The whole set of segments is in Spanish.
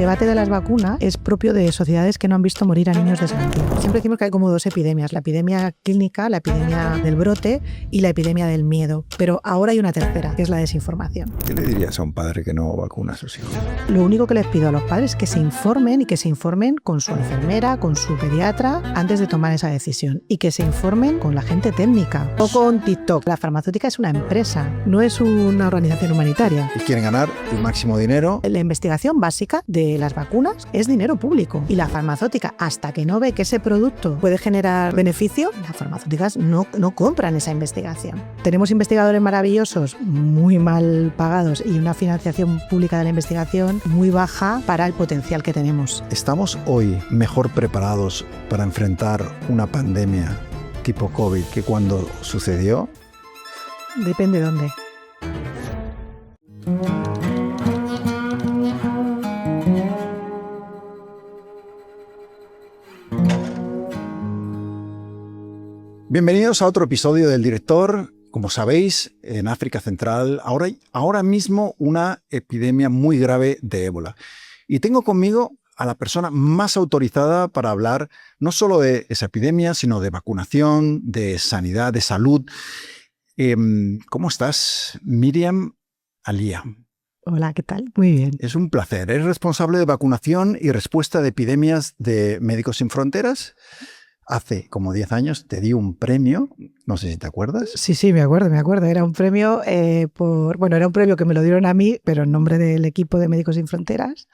debate de las vacunas es propio de sociedades que no han visto morir a niños de sarampión. Siempre decimos que hay como dos epidemias, la epidemia clínica, la epidemia del brote y la epidemia del miedo. Pero ahora hay una tercera, que es la desinformación. ¿Qué le dirías a un padre que no vacuna a sus hijos? Lo único que les pido a los padres es que se informen y que se informen con su enfermera, con su pediatra, antes de tomar esa decisión. Y que se informen con la gente técnica o con TikTok. La farmacéutica es una empresa, no es una organización humanitaria. Y quieren ganar el máximo dinero. La investigación básica de las vacunas es dinero público y la farmacéutica, hasta que no ve que ese producto puede generar beneficio, las farmacéuticas no compran esa investigación. Tenemos investigadores maravillosos, muy mal pagados y una financiación pública de la investigación muy baja para el potencial que tenemos. ¿Estamos hoy mejor preparados para enfrentar una pandemia tipo COVID que cuando sucedió? Depende de dónde. Bienvenidos a otro episodio del Director. Como sabéis, en África Central ahora mismo una epidemia muy grave de ébola. Y tengo conmigo a la persona más autorizada para hablar no solo de esa epidemia, sino de vacunación, de sanidad, de salud. ¿Cómo estás, Miriam Alia? Hola, ¿qué tal? Muy bien. Es un placer. Eres responsable de vacunación y respuesta de epidemias de Médicos Sin Fronteras. Hace como 10 años te di un premio, no sé si te acuerdas. Sí, me acuerdo. Era un premio era un premio que me lo dieron a mí, pero en nombre del equipo de Médicos Sin Fronteras,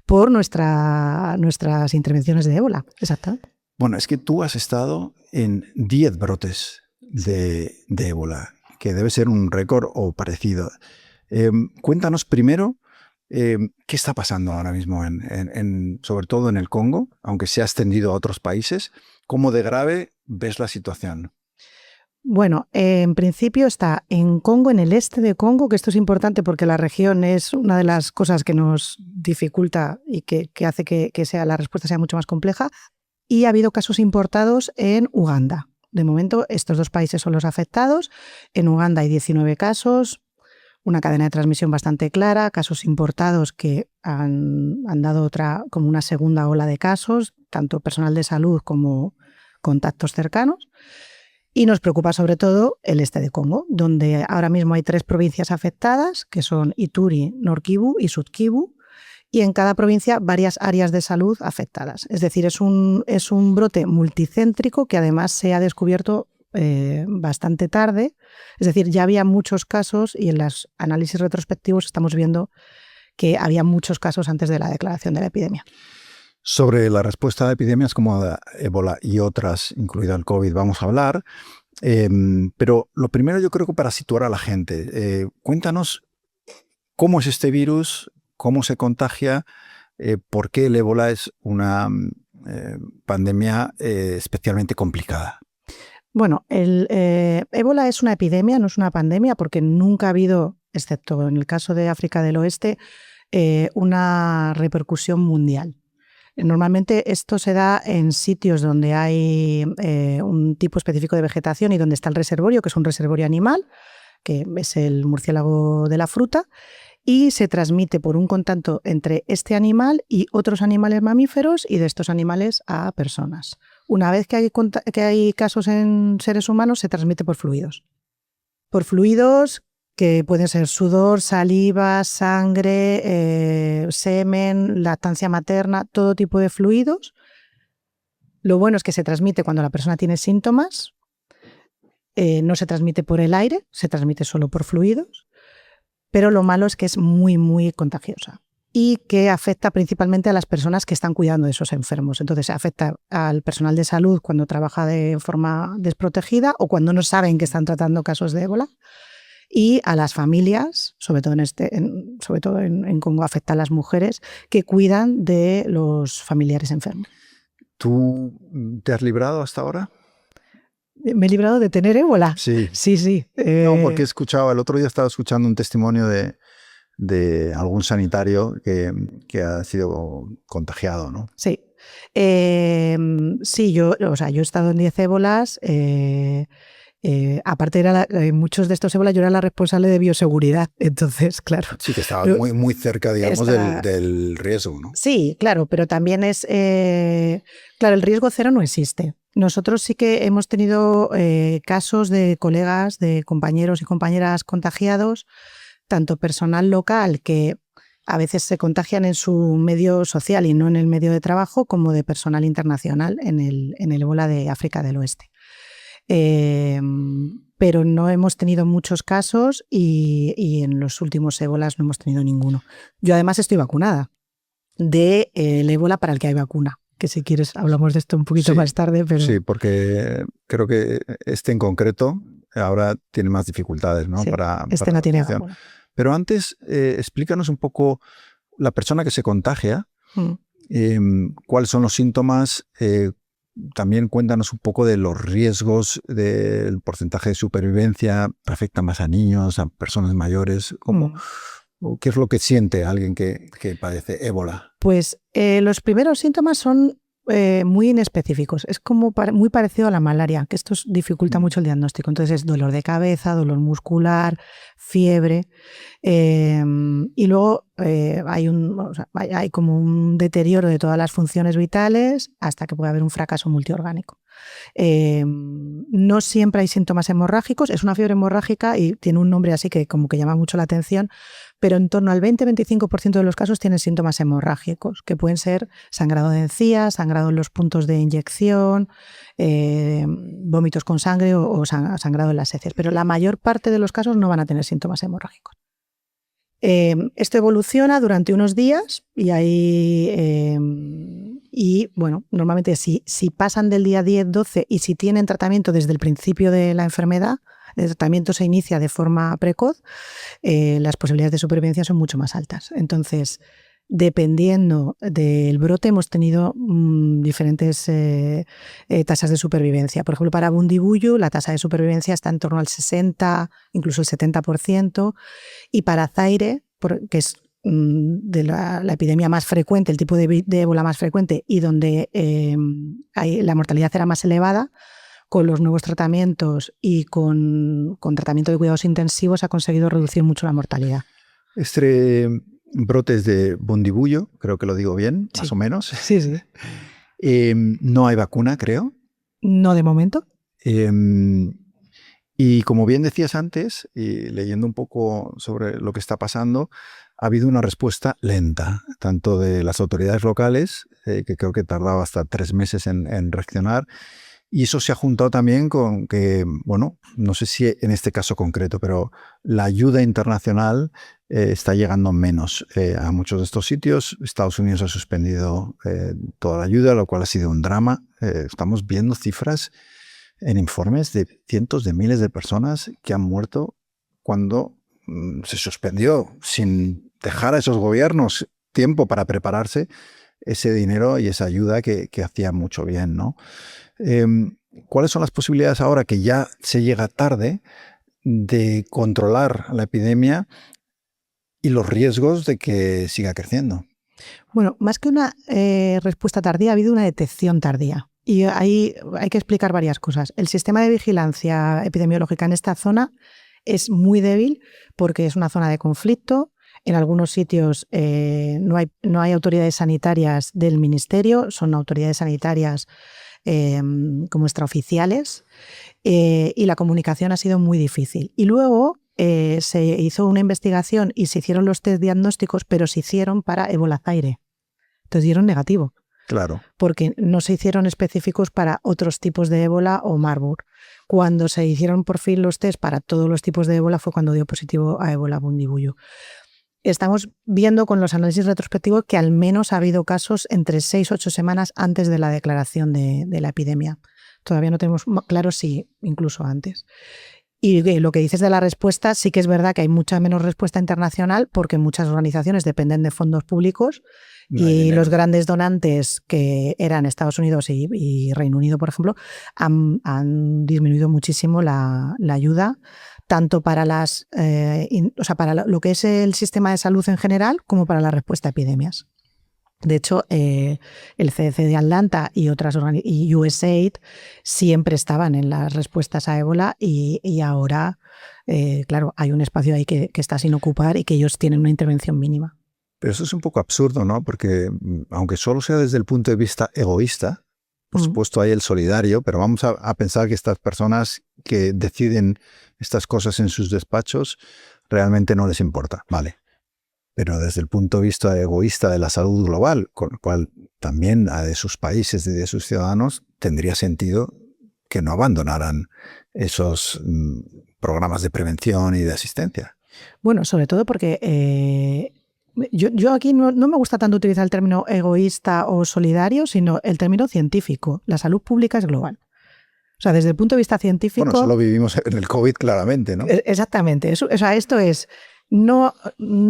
por nuestras intervenciones de ébola. Exacto. Bueno, es que tú has estado en 10 brotes de ébola, que debe ser un récord o parecido. Cuéntanos primero qué está pasando ahora mismo, sobre todo en el Congo, aunque se ha extendido a otros países. ¿Cómo de grave ves la situación? Bueno, en principio está en Congo, en el este de Congo, que esto es importante porque la región es una de las cosas que nos dificulta y que hace que la respuesta sea mucho más compleja. Y ha habido casos importados en Uganda. De momento, estos dos países son los afectados. En Uganda hay 19 casos, una cadena de transmisión bastante clara, casos importados que han dado como una segunda ola de casos, tanto personal de salud como contactos cercanos. Y nos preocupa sobre todo el este de Congo, donde ahora mismo hay 3 provincias afectadas, que son Ituri, Nord Kivu y Sud Kivu, y en cada provincia varias áreas de salud afectadas. Es decir, es un brote multicéntrico que además se ha descubierto bastante tarde. Es decir, ya había muchos casos y en los análisis retrospectivos estamos viendo que había muchos casos antes de la declaración de la epidemia. Sobre la respuesta a epidemias como ébola y otras, incluido el COVID, vamos a hablar. Pero lo primero, yo creo que para situar a la gente, cuéntanos cómo es este virus, cómo se contagia, por qué el ébola es una pandemia especialmente complicada. Bueno, el ébola es una epidemia, no es una pandemia, porque nunca ha habido, excepto en el caso de África del Oeste, una repercusión mundial. Normalmente esto se da en sitios donde hay un tipo específico de vegetación y donde está el reservorio, que es un reservorio animal, que es el murciélago de la fruta, y se transmite por un contacto entre este animal y otros animales mamíferos y de estos animales a personas. Una vez que hay casos en seres humanos, se transmite por fluidos. Por fluidos que pueden ser sudor, saliva, sangre, semen, lactancia materna, todo tipo de fluidos. Lo bueno es que se transmite cuando la persona tiene síntomas, no se transmite por el aire, se transmite solo por fluidos, pero lo malo es que es muy, muy contagiosa y que afecta principalmente a las personas que están cuidando de esos enfermos. Entonces afecta al personal de salud cuando trabaja de forma desprotegida o cuando no saben que están tratando casos de ébola. Y a las familias, sobre todo en Congo, afecta a las mujeres que cuidan de los familiares enfermos. ¿Tú te has librado hasta ahora? ¿Me he librado de tener ébola? Sí. Sí. No, porque el otro día estaba escuchando un testimonio de algún sanitario que ha sido contagiado, ¿no? Sí. Sí, yo he estado en 10 ébolas. Aparte, muchos de estos ébola yo era la responsable de bioseguridad, entonces, claro. Sí, que estaba muy, muy cerca, digamos, del riesgo, ¿no? Sí, claro, pero también claro, el riesgo cero no existe. Nosotros sí que hemos tenido casos de colegas, de compañeros y compañeras contagiados, tanto personal local, que a veces se contagian en su medio social y no en el medio de trabajo, como de personal internacional en el ébola de África del Oeste. Pero no hemos tenido muchos casos y en los últimos ébolas no hemos tenido ninguno. Yo además estoy vacunada del ébola para el que hay vacuna, que si quieres hablamos de esto un poquito más tarde. Pero... Sí, porque creo que este en concreto ahora tiene más dificultades, ¿no? Sí, para no tiene vacuna. Pero antes, explícanos un poco la persona que se contagia, cuáles son los síntomas. También cuéntanos un poco de los riesgos, del porcentaje de supervivencia, afecta más a niños, a personas mayores, ¿qué es lo que siente alguien que padece ébola? Pues los primeros síntomas son muy inespecíficos, es como muy parecido a la malaria, que esto dificulta mucho el diagnóstico. Entonces es dolor de cabeza, dolor muscular, fiebre, y luego hay como un deterioro de todas las funciones vitales hasta que puede haber un fracaso multiorgánico. No siempre hay síntomas hemorrágicos, es una fiebre hemorrágica y tiene un nombre así que como que llama mucho la atención, pero en torno al 20-25% de los casos tienen síntomas hemorrágicos, que pueden ser sangrado de encías, sangrado en los puntos de inyección, vómitos con sangre o sangrado en las heces, pero la mayor parte de los casos no van a tener síntomas hemorrágicos. Esto evoluciona durante unos días y bueno, normalmente si pasan del día 10-12 y si tienen tratamiento desde el principio de la enfermedad, el tratamiento se inicia de forma precoz, las posibilidades de supervivencia son mucho más altas. Entonces, dependiendo del brote, hemos tenido diferentes tasas de supervivencia. Por ejemplo, para Bundibugyo la tasa de supervivencia está en torno al 60, incluso el 70%, y para Zaire, que es de la epidemia más frecuente, el tipo de ébola más frecuente y donde la mortalidad era más elevada, con los nuevos tratamientos y con tratamiento de cuidados intensivos ha conseguido reducir mucho la mortalidad. Brotes de Bundibugyo, creo que lo digo bien, sí. Más o menos. Sí, sí. No hay vacuna, creo. No de momento. Y como bien decías antes, y leyendo un poco sobre lo que está pasando, ha habido una respuesta lenta, tanto de las autoridades locales, que creo que tardaba hasta 3 meses en reaccionar, y eso se ha juntado también con que, bueno, no sé si en este caso concreto, pero la ayuda internacional está llegando menos a muchos de estos sitios. Estados Unidos ha suspendido toda la ayuda, lo cual ha sido un drama. Estamos viendo cifras en informes de cientos de miles de personas que han muerto cuando se suspendió, sin dejar a esos gobiernos tiempo para prepararse, ese dinero y esa ayuda que hacía mucho bien, ¿no? ¿Cuáles son las posibilidades ahora que ya se llega tarde de controlar la epidemia y los riesgos de que siga creciendo? Bueno, más que una respuesta tardía, ha habido una detección tardía. Y ahí hay que explicar varias cosas. El sistema de vigilancia epidemiológica en esta zona es muy débil porque es una zona de conflicto. En algunos sitios no hay autoridades sanitarias del ministerio, son autoridades sanitarias como extraoficiales, y la comunicación ha sido muy difícil. Y luego se hizo una investigación y se hicieron los test diagnósticos, pero se hicieron para ébola Zaire. Entonces dieron negativo. Claro. Porque no se hicieron específicos para otros tipos de ébola o Marburg. Cuando se hicieron por fin los test para todos los tipos de ébola fue cuando dio positivo a ébola Bundibugyo. Estamos viendo con los análisis retrospectivos que al menos ha habido casos entre 6 y 8 semanas antes de la declaración de la epidemia. Todavía no tenemos claro si incluso antes. Y lo que dices de la respuesta, sí que es verdad que hay mucha menos respuesta internacional porque muchas organizaciones dependen de fondos públicos y los grandes donantes, que eran Estados Unidos y Reino Unido, por ejemplo, han disminuido muchísimo la ayuda, tanto para para lo que es el sistema de salud en general como para la respuesta a epidemias. De hecho, el CDC de Atlanta y otras y USAID siempre estaban en las respuestas a ébola y ahora, claro, hay un espacio ahí que está sin ocupar y que ellos tienen una intervención mínima. Pero eso es un poco absurdo, ¿no? Porque aunque solo sea desde el punto de vista egoísta, por supuesto hay el solidario, pero vamos a pensar que estas personas que deciden estas cosas en sus despachos realmente no les importa, vale. Pero desde el punto de vista egoísta de la salud global, con lo cual también de sus países y de sus ciudadanos, tendría sentido que no abandonaran esos programas de prevención y de asistencia. Bueno, sobre todo porque yo aquí no me gusta tanto utilizar el término egoísta o solidario, sino el término científico. La salud pública es global. O sea, desde el punto de vista científico... Bueno, eso lo vivimos en el COVID claramente, ¿no? Exactamente. O sea, esto es... No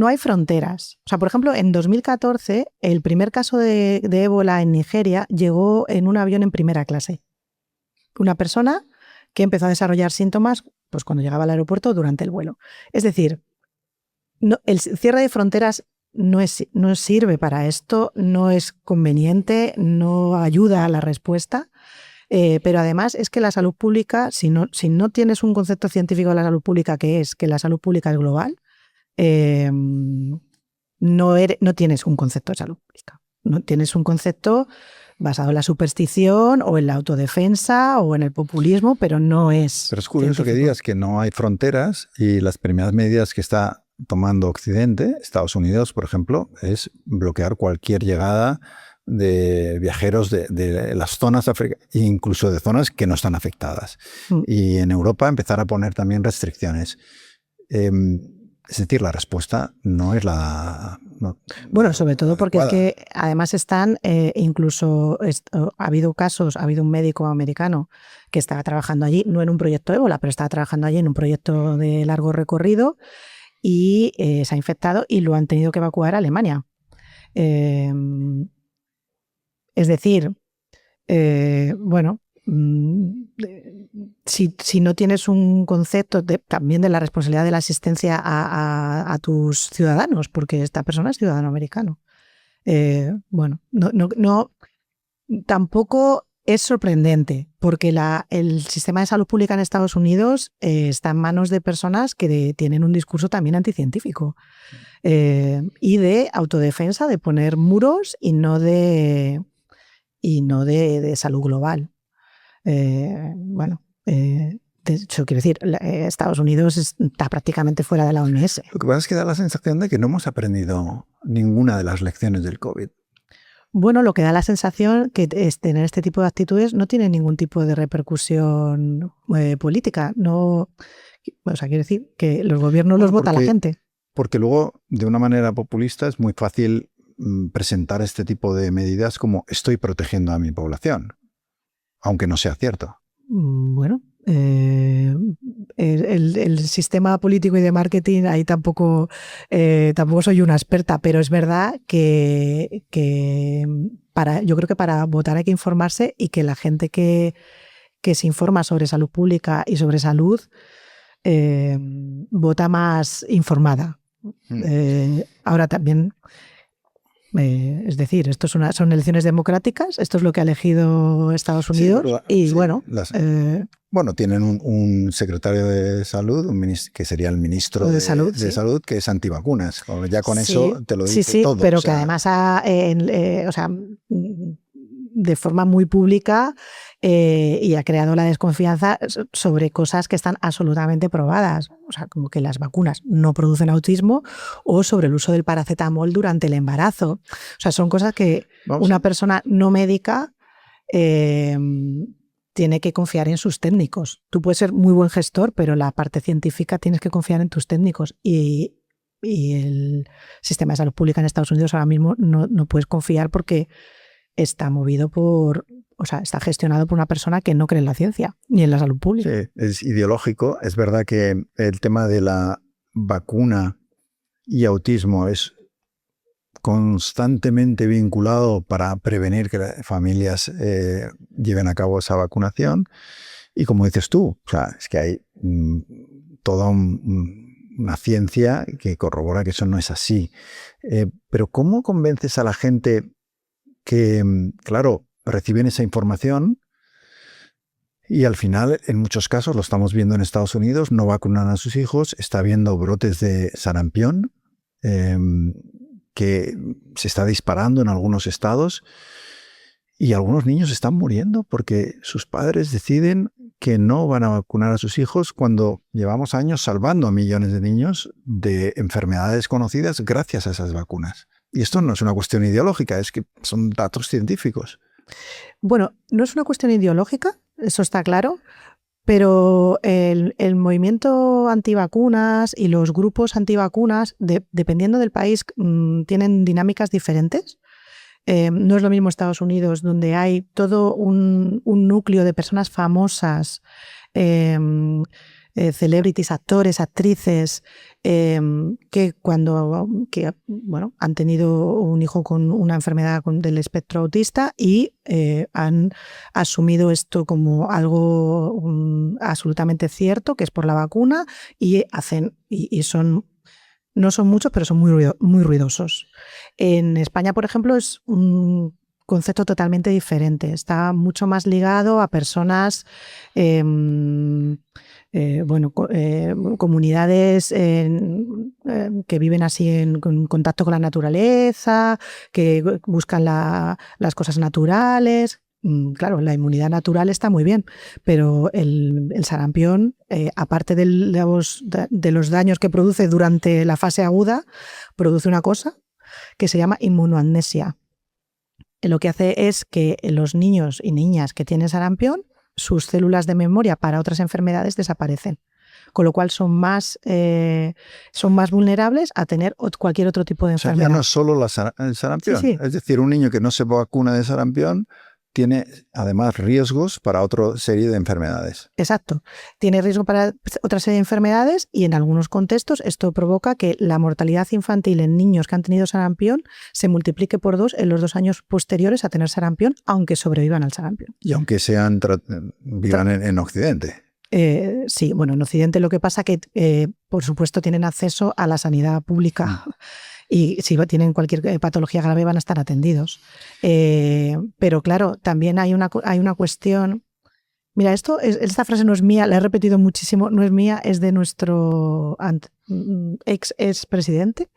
hay fronteras. O sea, por ejemplo, en 2014, el primer caso de ébola en Nigeria llegó en un avión en primera clase. Una persona que empezó a desarrollar síntomas pues, cuando llegaba al aeropuerto durante el vuelo. Es decir, el cierre de fronteras no sirve para esto, no es conveniente, no ayuda a la respuesta. Pero además es que la salud pública, si no tienes un concepto científico de la salud pública que es que la salud pública es global, no tienes un concepto de salud pública. No tienes un concepto basado en la superstición o en la autodefensa o en el populismo, pero no es... Pero es curioso científico. que digas que no hay fronteras y las primeras medidas que está tomando Occidente, Estados Unidos, por ejemplo, es bloquear cualquier llegada de viajeros de las zonas africanas, incluso de zonas que no están afectadas. Y en Europa empezar a poner también restricciones. Es decir, la respuesta no es la... Bueno, sobre todo porque adecuada. es que además están, ha habido casos, ha habido un médico americano que estaba trabajando allí, no en un proyecto ébola, pero estaba trabajando allí en un proyecto de largo recorrido y se ha infectado y lo han tenido que evacuar a Alemania. Es decir, bueno, si no tienes un concepto también de la responsabilidad de la asistencia a tus ciudadanos, porque esta persona es ciudadano americano, bueno, tampoco es sorprendente, porque el sistema de salud pública en Estados Unidos está en manos de personas que tienen un discurso también anticientífico y de autodefensa, de poner muros y no de salud global. De hecho, quiero decir, Estados Unidos está prácticamente fuera de la OMS. Lo que pasa es que da la sensación de que no hemos aprendido ninguna de las lecciones del COVID. Bueno, lo que da la sensación que tener este tipo de actitudes no tiene ningún tipo de repercusión política. No, o sea, quiero decir que los gobiernos los vota la gente. Porque luego, de una manera populista, es muy fácil presentar este tipo de medidas como estoy protegiendo a mi población, aunque no sea cierto. Bueno, el sistema político y de marketing, ahí tampoco soy una experta, pero es verdad que yo creo que para votar hay que informarse y que la gente que se informa sobre salud pública y sobre salud vota más informada. Ahora también... es decir, son elecciones democráticas, esto es lo que ha elegido Estados Unidos bueno, tienen un secretario de salud, que sería el ministro de salud, que es antivacunas. Ya con eso te lo dice todo. Pero que además de forma muy pública y ha creado la desconfianza sobre cosas que están absolutamente probadas, o sea, como que las vacunas no producen autismo o sobre el uso del paracetamol durante el embarazo. O sea, son cosas que una persona no médica tiene que confiar en sus técnicos. Tú puedes ser muy buen gestor, pero la parte científica tienes que confiar en tus técnicos y el sistema de salud pública en Estados Unidos ahora mismo no puedes confiar porque está movido está gestionado por una persona que no cree en la ciencia ni en la salud pública. Sí, es ideológico. Es verdad que el tema de la vacuna y autismo es constantemente vinculado para prevenir que las familias lleven a cabo esa vacunación. Y como dices tú, o sea, es que hay toda una ciencia que corrobora que eso no es así. Pero ¿cómo convences a la gente que, claro, reciben esa información y al final, en muchos casos, lo estamos viendo en Estados Unidos, no vacunan a sus hijos, está habiendo brotes de sarampión que se está disparando en algunos estados y algunos niños están muriendo porque sus padres deciden que no van a vacunar a sus hijos cuando llevamos años salvando a millones de niños de enfermedades conocidas gracias a esas vacunas. Y esto no es una cuestión ideológica, es que son datos científicos. Bueno, no es una cuestión ideológica, eso está claro, pero el movimiento antivacunas y los grupos antivacunas, dependiendo del país, tienen dinámicas diferentes. No es lo mismo Estados Unidos, donde hay todo un núcleo de personas famosas, celebrities, actores, actrices, que bueno, han tenido un hijo con una enfermedad del espectro autista y han asumido esto como algo absolutamente cierto, que es por la vacuna, y son... No son muchos, pero son muy ruidosos. En España, por ejemplo, es un concepto totalmente diferente. Está mucho más ligado a personas, comunidades que viven así en contacto con la naturaleza, que buscan las cosas naturales. Claro, la inmunidad natural está muy bien, pero el sarampión, aparte de los daños que produce durante la fase aguda, produce una cosa que se llama inmunoamnesia. Lo que hace es que los niños y niñas que tienen sarampión, sus células de memoria para otras enfermedades desaparecen, con lo cual son más vulnerables a tener cualquier otro tipo de enfermedad. O sea, ya no es solo el sarampión. Sí. Es decir, un niño que no se vacuna de sarampión tiene además riesgos para otra serie de enfermedades. Exacto. Tiene riesgo para otra serie de enfermedades y en algunos contextos esto provoca que la mortalidad infantil en niños que han tenido sarampión se multiplique por 2 en los 2 años posteriores a tener sarampión, aunque sobrevivan al sarampión. Y aunque vivan en Occidente. Sí, bueno, en Occidente lo que pasa es que, por supuesto, tienen acceso a la sanidad pública. Y si tienen cualquier patología grave van a estar atendidos. Pero claro, también hay una cuestión... Mira, esta frase no es mía, la he repetido muchísimo, no es mía, es de nuestro ex presidente,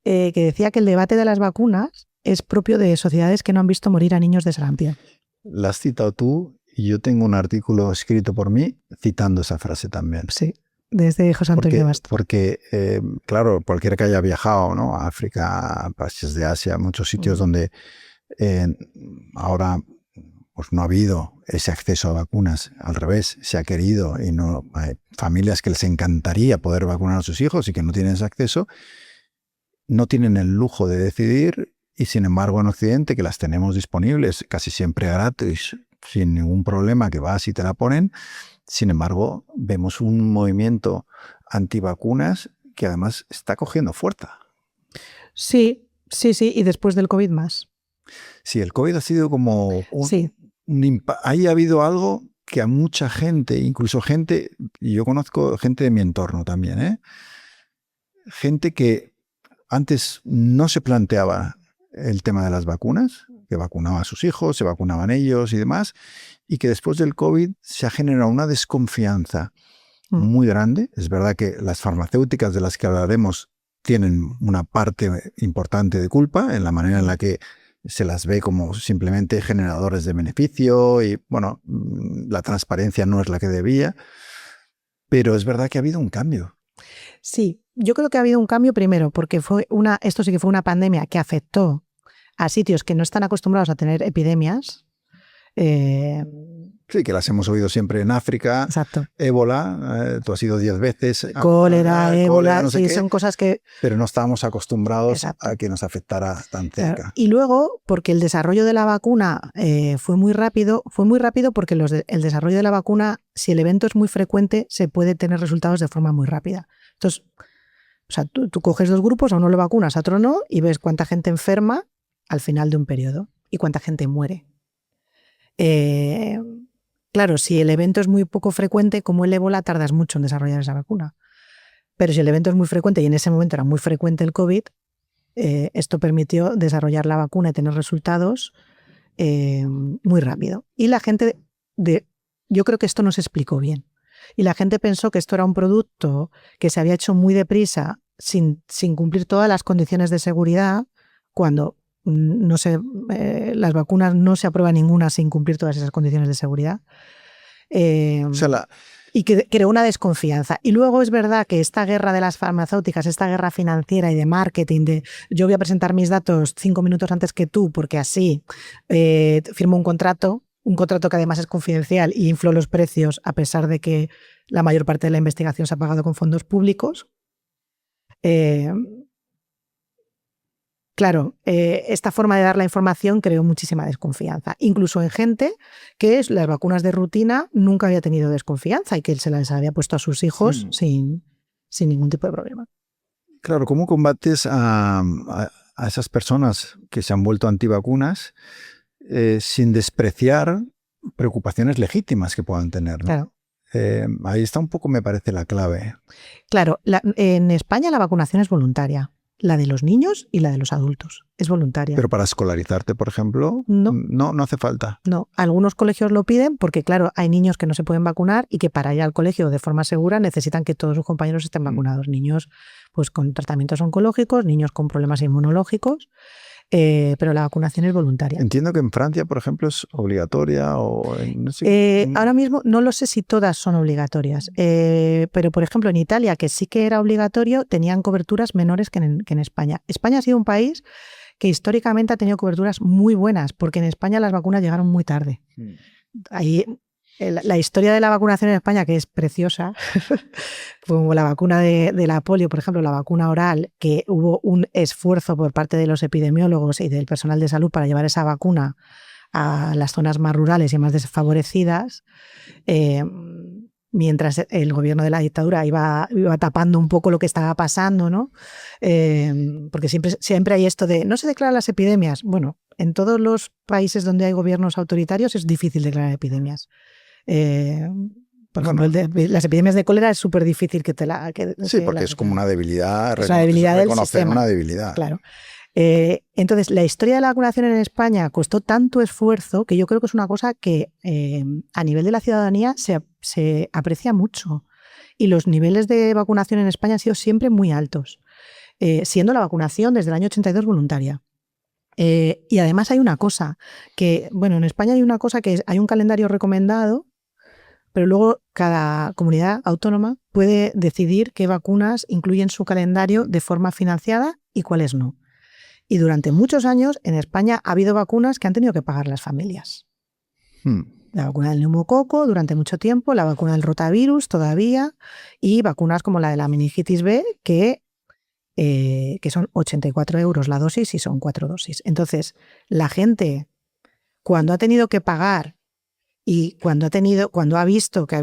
que decía que el debate de las vacunas es propio de sociedades que no han visto morir a niños de sarampión. La has citado tú y yo tengo un artículo escrito por mí citando esa frase también. Sí. Desde José Antonio Bastos. Porque claro, cualquiera que haya viajado, ¿no? A África, a países de Asia, muchos sitios donde ahora pues no ha habido ese acceso a vacunas. Al revés, se ha querido y no hay familias que les encantaría poder vacunar a sus hijos y que no tienen ese acceso, no tienen el lujo de decidir y sin embargo en Occidente, que las tenemos disponibles casi siempre gratis, sin ningún problema, que vas y te la ponen. Sin embargo, vemos un movimiento antivacunas que además está cogiendo fuerza. Sí, y después del COVID más. Sí, el COVID ha sido como ahí ha habido algo que a mucha gente, incluso gente, y yo conozco gente de mi entorno también, gente que antes no se planteaba el tema de las vacunas, que vacunaba a sus hijos, se vacunaban ellos y demás, y que después del COVID se ha generado una desconfianza muy grande. Es verdad que las farmacéuticas de las que hablaremos tienen una parte importante de culpa en la manera en la que se las ve como simplemente generadores de beneficio y, bueno, la transparencia no es la que debía, pero es verdad que ha habido un cambio. Sí, yo creo que ha habido un cambio primero porque esto sí que fue una pandemia que afectó a sitios que no están acostumbrados a tener epidemias. Sí, que las hemos oído siempre en África. Exacto. Ébola, tú has ido 10 veces. Cólera, ébola, no sé sí, qué, son cosas que... Pero no estábamos acostumbrados a que nos afectara tan cerca. Y luego, porque el desarrollo de la vacuna fue muy rápido porque el desarrollo de la vacuna, si el evento es muy frecuente, se puede tener resultados de forma muy rápida. Entonces, o sea, tú coges 2 grupos, a uno lo vacunas, a otro no, y ves cuánta gente enferma al final de un periodo y cuánta gente muere. Claro, si el evento es muy poco frecuente, como el ébola, tardas mucho en desarrollar esa vacuna. Pero si el evento es muy frecuente y en ese momento era muy frecuente el COVID, Esto permitió desarrollar la vacuna y tener resultados muy rápido. Y la gente, yo creo que esto no se explicó bien. Y la gente pensó que esto era un producto que se había hecho muy deprisa, sin cumplir todas las condiciones de seguridad, cuando las vacunas no se aprueba ninguna sin cumplir todas esas condiciones de seguridad. Y que creó una desconfianza. Y luego es verdad que esta guerra de las farmacéuticas, esta guerra financiera y de marketing, de yo voy a presentar mis datos 5 minutos antes que tú, porque así firmo un contrato que además es confidencial y infló los precios a pesar de que la mayor parte de la investigación se ha pagado con fondos públicos. Claro, esta forma de dar la información creó muchísima desconfianza, incluso en gente que las vacunas de rutina nunca había tenido desconfianza y que se las había puesto a sus hijos sin ningún tipo de problema. Claro, ¿cómo combates a esas personas que se han vuelto antivacunas sin despreciar preocupaciones legítimas que puedan tener, ¿no? Claro. Ahí está un poco, me parece, la clave. Claro, en España la vacunación es voluntaria. La de los niños y la de los adultos. Es voluntaria. Pero para escolarizarte, por ejemplo, no hace falta. No, algunos colegios lo piden porque, claro, hay niños que no se pueden vacunar y que para ir al colegio de forma segura necesitan que todos sus compañeros estén vacunados. Niños pues con tratamientos oncológicos, niños con problemas inmunológicos, pero la vacunación es voluntaria. Entiendo que en Francia, por ejemplo, es obligatoria o no sé. Ahora mismo no lo sé si todas son obligatorias, pero por ejemplo en Italia, que sí que era obligatorio, tenían coberturas menores que en España. España ha sido un país que históricamente ha tenido coberturas muy buenas, porque en España las vacunas llegaron muy tarde. Ahí, la historia de la vacunación en España, que es preciosa, como la vacuna de la polio, por ejemplo, la vacuna oral, que hubo un esfuerzo por parte de los epidemiólogos y del personal de salud para llevar esa vacuna a las zonas más rurales y más desfavorecidas, mientras el gobierno de la dictadura iba tapando un poco lo que estaba pasando, ¿no? Porque siempre hay esto de no se declaran las epidemias. Bueno, en todos los países donde hay gobiernos autoritarios es difícil declarar epidemias. Por ejemplo, las epidemias de cólera es súper difícil que te la... Sí, porque es como una debilidad. Es una debilidad del sistema. Una debilidad. Claro. Entonces, la historia de la vacunación en España costó tanto esfuerzo que yo creo que es una cosa que a nivel de la ciudadanía se aprecia mucho. Y los niveles de vacunación en España han sido siempre muy altos, siendo la vacunación desde el año 82 voluntaria. Y además hay una cosa, en España hay una cosa que hay un calendario recomendado, pero luego cada comunidad autónoma puede decidir qué vacunas incluyen su calendario de forma financiada y cuáles no. Y durante muchos años en España ha habido vacunas que han tenido que pagar las familias. La vacuna del neumococo durante mucho tiempo, la vacuna del rotavirus todavía, y vacunas como la de la meningitis B que son 84 euros la dosis y son 4 dosis. Entonces, la gente, cuando ha tenido que pagar y cuando ha visto que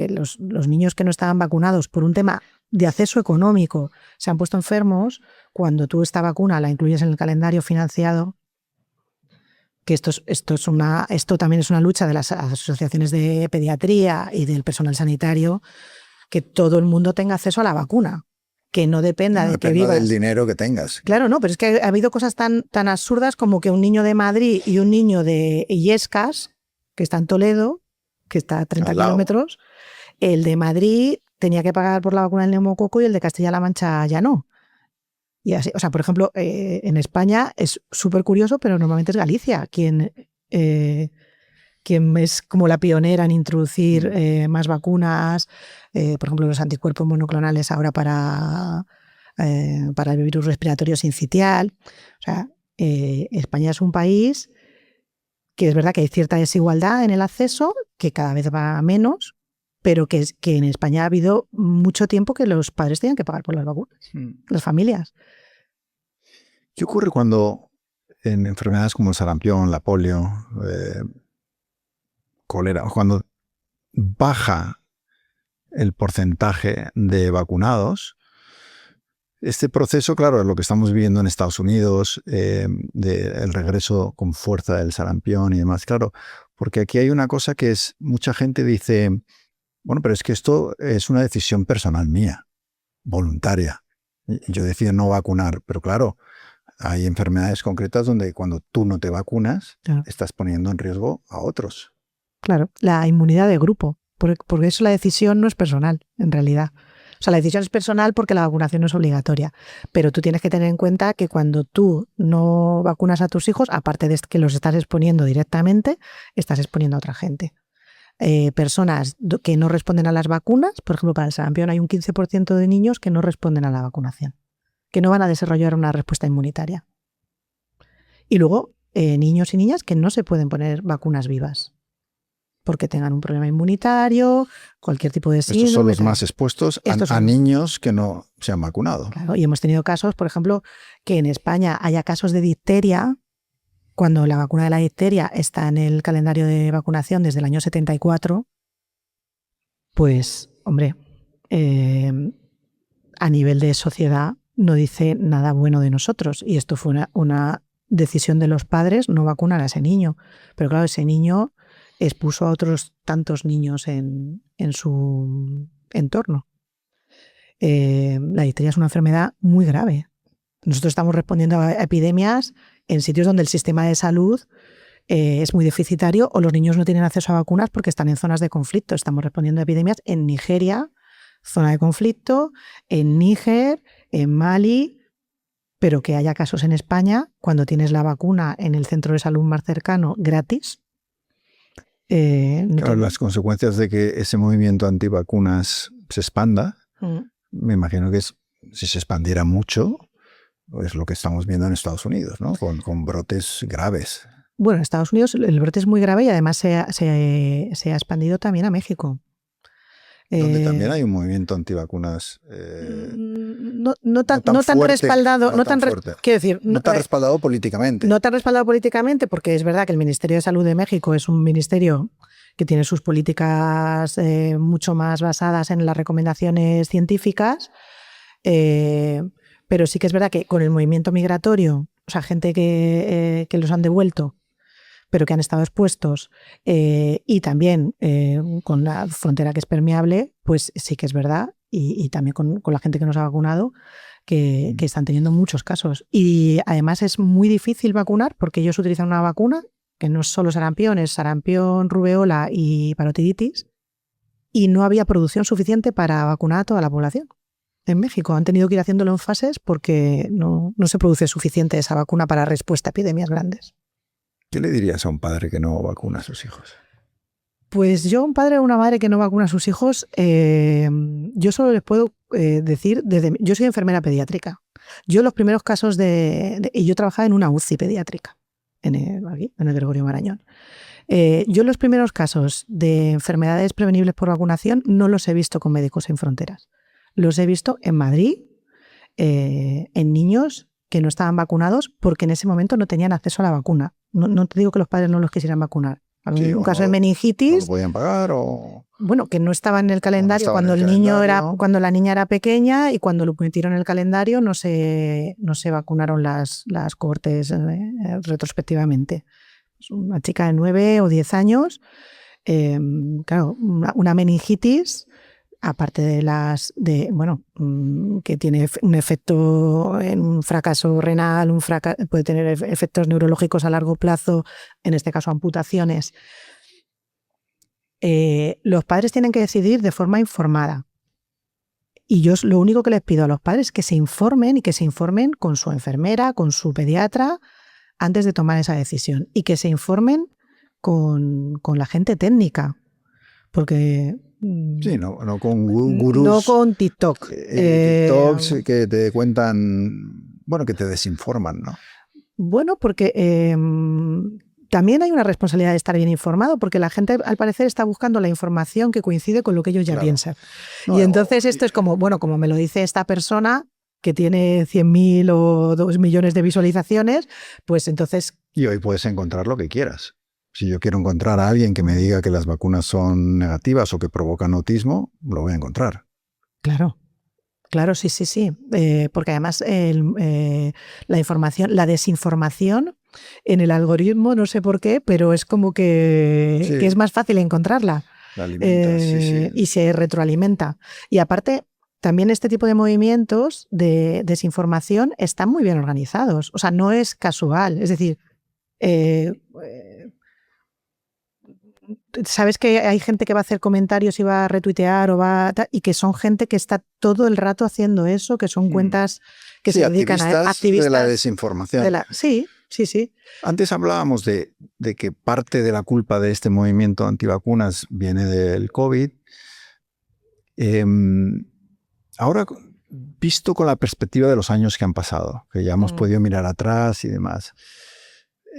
los niños que no estaban vacunados por un tema de acceso económico se han puesto enfermos, cuando tú esta vacuna la incluyes en el calendario financiado, que esto también es una lucha de las asociaciones de pediatría y del personal sanitario, que todo el mundo tenga acceso a la vacuna, que no dependa de que vivas. Del dinero que tengas. Claro, no, pero es que ha habido cosas tan absurdas como que un niño de Madrid y un niño de Illescas, que está en Toledo, que está a 30 kilómetros, el de Madrid tenía que pagar por la vacuna del neumococo y el de Castilla-La Mancha ya no. Y así, o sea, por ejemplo, en España es súper curioso, pero normalmente es Galicia quien es como la pionera en introducir más vacunas, por ejemplo, los anticuerpos monoclonales ahora para el virus respiratorio sincitial. O sea, España es un país que es verdad que hay cierta desigualdad en el acceso, que cada vez va menos, pero que en España ha habido mucho tiempo que los padres tenían que pagar por las vacunas, las familias. ¿Qué ocurre cuando en enfermedades como el sarampión, la polio, cólera, cuando baja el porcentaje de vacunados? Este proceso, claro, es lo que estamos viviendo en Estados Unidos, del regreso con fuerza del sarampión y demás, claro, porque aquí hay una cosa que es, mucha gente dice, bueno, pero es que esto es una decisión personal mía, voluntaria. Yo decido no vacunar, pero claro, hay enfermedades concretas donde cuando tú no te vacunas, Claro. estás poniendo en riesgo a otros. Claro, la inmunidad de grupo, porque eso la decisión no es personal, en realidad. O sea, la decisión es personal porque la vacunación no es obligatoria, pero tú tienes que tener en cuenta que cuando tú no vacunas a tus hijos, aparte de que los estás exponiendo directamente, estás exponiendo a otra gente. Personas que no responden a las vacunas, por ejemplo, para el sarampión hay un 15% de niños que no responden a la vacunación, que no van a desarrollar una respuesta inmunitaria. Y luego, niños y niñas que no se pueden poner vacunas vivas porque tengan un problema inmunitario, cualquier tipo de síndrome. Estos son los más expuestos a niños que no se han vacunado. Claro, y hemos tenido casos, por ejemplo, que en España haya casos de difteria, cuando la vacuna de la difteria está en el calendario de vacunación desde el año 74, pues, hombre, a nivel de sociedad no dice nada bueno de nosotros. Y esto fue una decisión de los padres, no vacunar a ese niño. Pero claro, ese niño expuso a otros tantos niños en su entorno. La difteria es una enfermedad muy grave. Nosotros estamos respondiendo a epidemias en sitios donde el sistema de salud es muy deficitario o los niños no tienen acceso a vacunas porque están en zonas de conflicto. Estamos respondiendo a epidemias en Nigeria, zona de conflicto, en Níger, en Mali, pero que haya casos en España cuando tienes la vacuna en el centro de salud más cercano gratis. Claro, las consecuencias de que ese movimiento antivacunas se expanda, me imagino que si se expandiera mucho, es lo que estamos viendo en Estados Unidos, ¿no? Con brotes graves. Bueno, en Estados Unidos el brote es muy grave y además se ha expandido también a México. Donde también hay un movimiento antivacunas no tan respaldado, quiero decir, no tan respaldado políticamente. No tan respaldado políticamente porque es verdad que el Ministerio de Salud de México es un ministerio que tiene sus políticas mucho más basadas en las recomendaciones científicas, pero sí que es verdad que con el movimiento migratorio, o sea, gente que los han devuelto, pero que han estado expuestos, y también con la frontera que es permeable, pues sí que es verdad, y también con la gente que nos ha vacunado, que están teniendo muchos casos. Y además es muy difícil vacunar porque ellos utilizan una vacuna que no es solo sarampión, es sarampión, rubeola y parotiditis, y no había producción suficiente para vacunar a toda la población. En México han tenido que ir haciéndolo en fases porque no se produce suficiente esa vacuna para respuesta a epidemias grandes. ¿Qué le dirías a un padre que no vacuna a sus hijos? Pues yo, un padre o una madre que no vacuna a sus hijos, yo solo les puedo decir, yo soy enfermera pediátrica. Yo los primeros casos y yo trabajaba en una UCI pediátrica, aquí, en el Gregorio Marañón. Yo los primeros casos de enfermedades prevenibles por vacunación no los he visto con Médicos Sin Fronteras. Los he visto en Madrid, en niños que no estaban vacunados porque en ese momento no tenían acceso a la vacuna. No te digo que los padres no los quisieran vacunar. Sí, un caso de meningitis. ¿No lo podían pagar o...? Bueno, que no estaba en el calendario cuando cuando la niña era pequeña, y cuando lo metieron en el calendario no se vacunaron las cohortes retrospectivamente. Una chica de 9 o 10 años, claro, una meningitis, aparte que tiene un efecto en un fracaso renal, puede tener efectos neurológicos a largo plazo, en este caso amputaciones. Los padres tienen que decidir de forma informada. Y yo lo único que les pido a los padres es que se informen, y que se informen con su enfermera, con su pediatra, antes de tomar esa decisión. Y que se informen con la gente técnica. Porque... Sí, no con gurús. No con TikTok. TikToks que te cuentan, que te desinforman, ¿no? Bueno, porque también hay una responsabilidad de estar bien informado, porque la gente al parecer está buscando la información que coincide con lo que ellos ya piensan. Y entonces esto es como me lo dice esta persona que tiene 100.000 o 2 millones de visualizaciones, pues entonces... Y hoy puedes encontrar lo que quieras. Si yo quiero encontrar a alguien que me diga que las vacunas son negativas o que provocan autismo, lo voy a encontrar. Claro, sí. Porque además la información, la desinformación en el algoritmo, no sé por qué, pero es como que es más fácil encontrarla. La alimenta, sí. Y se retroalimenta. Y aparte, también este tipo de movimientos de desinformación están muy bien organizados. O sea, no es casual. Es decir, sabes que hay gente que va a hacer comentarios y va a retuitear y que son gente que está todo el rato haciendo eso, que son cuentas que se dedican a activistas de la desinformación. Sí. Antes hablábamos de que parte de la culpa de este movimiento antivacunas viene del COVID. Ahora, visto con la perspectiva de los años que han pasado, que ya hemos podido mirar atrás y demás,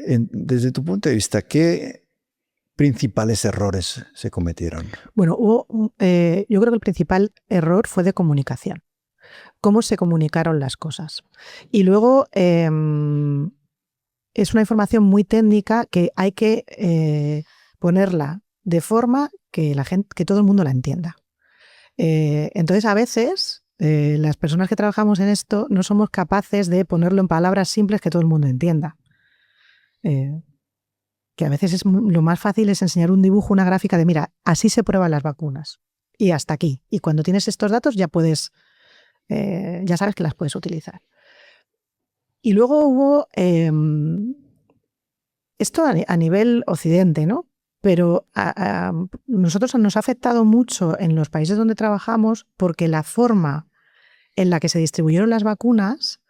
desde tu punto de vista, ¿qué principales errores se cometieron? Bueno, yo creo que el principal error fue de comunicación. Cómo se comunicaron las cosas. Y luego es una información muy técnica que hay que ponerla de forma que todo el mundo la entienda. Entonces, a veces las personas que trabajamos en esto no somos capaces de ponerlo en palabras simples que todo el mundo entienda. Que a veces lo más fácil es enseñar un dibujo, una gráfica de, mira, así se prueban las vacunas. Y hasta aquí. Y cuando tienes estos datos ya ya sabes que las puedes utilizar. Y luego hubo esto a nivel occidente, ¿no? Pero a nosotros nos ha afectado mucho en los países donde trabajamos porque la forma en la que se distribuyeron las vacunas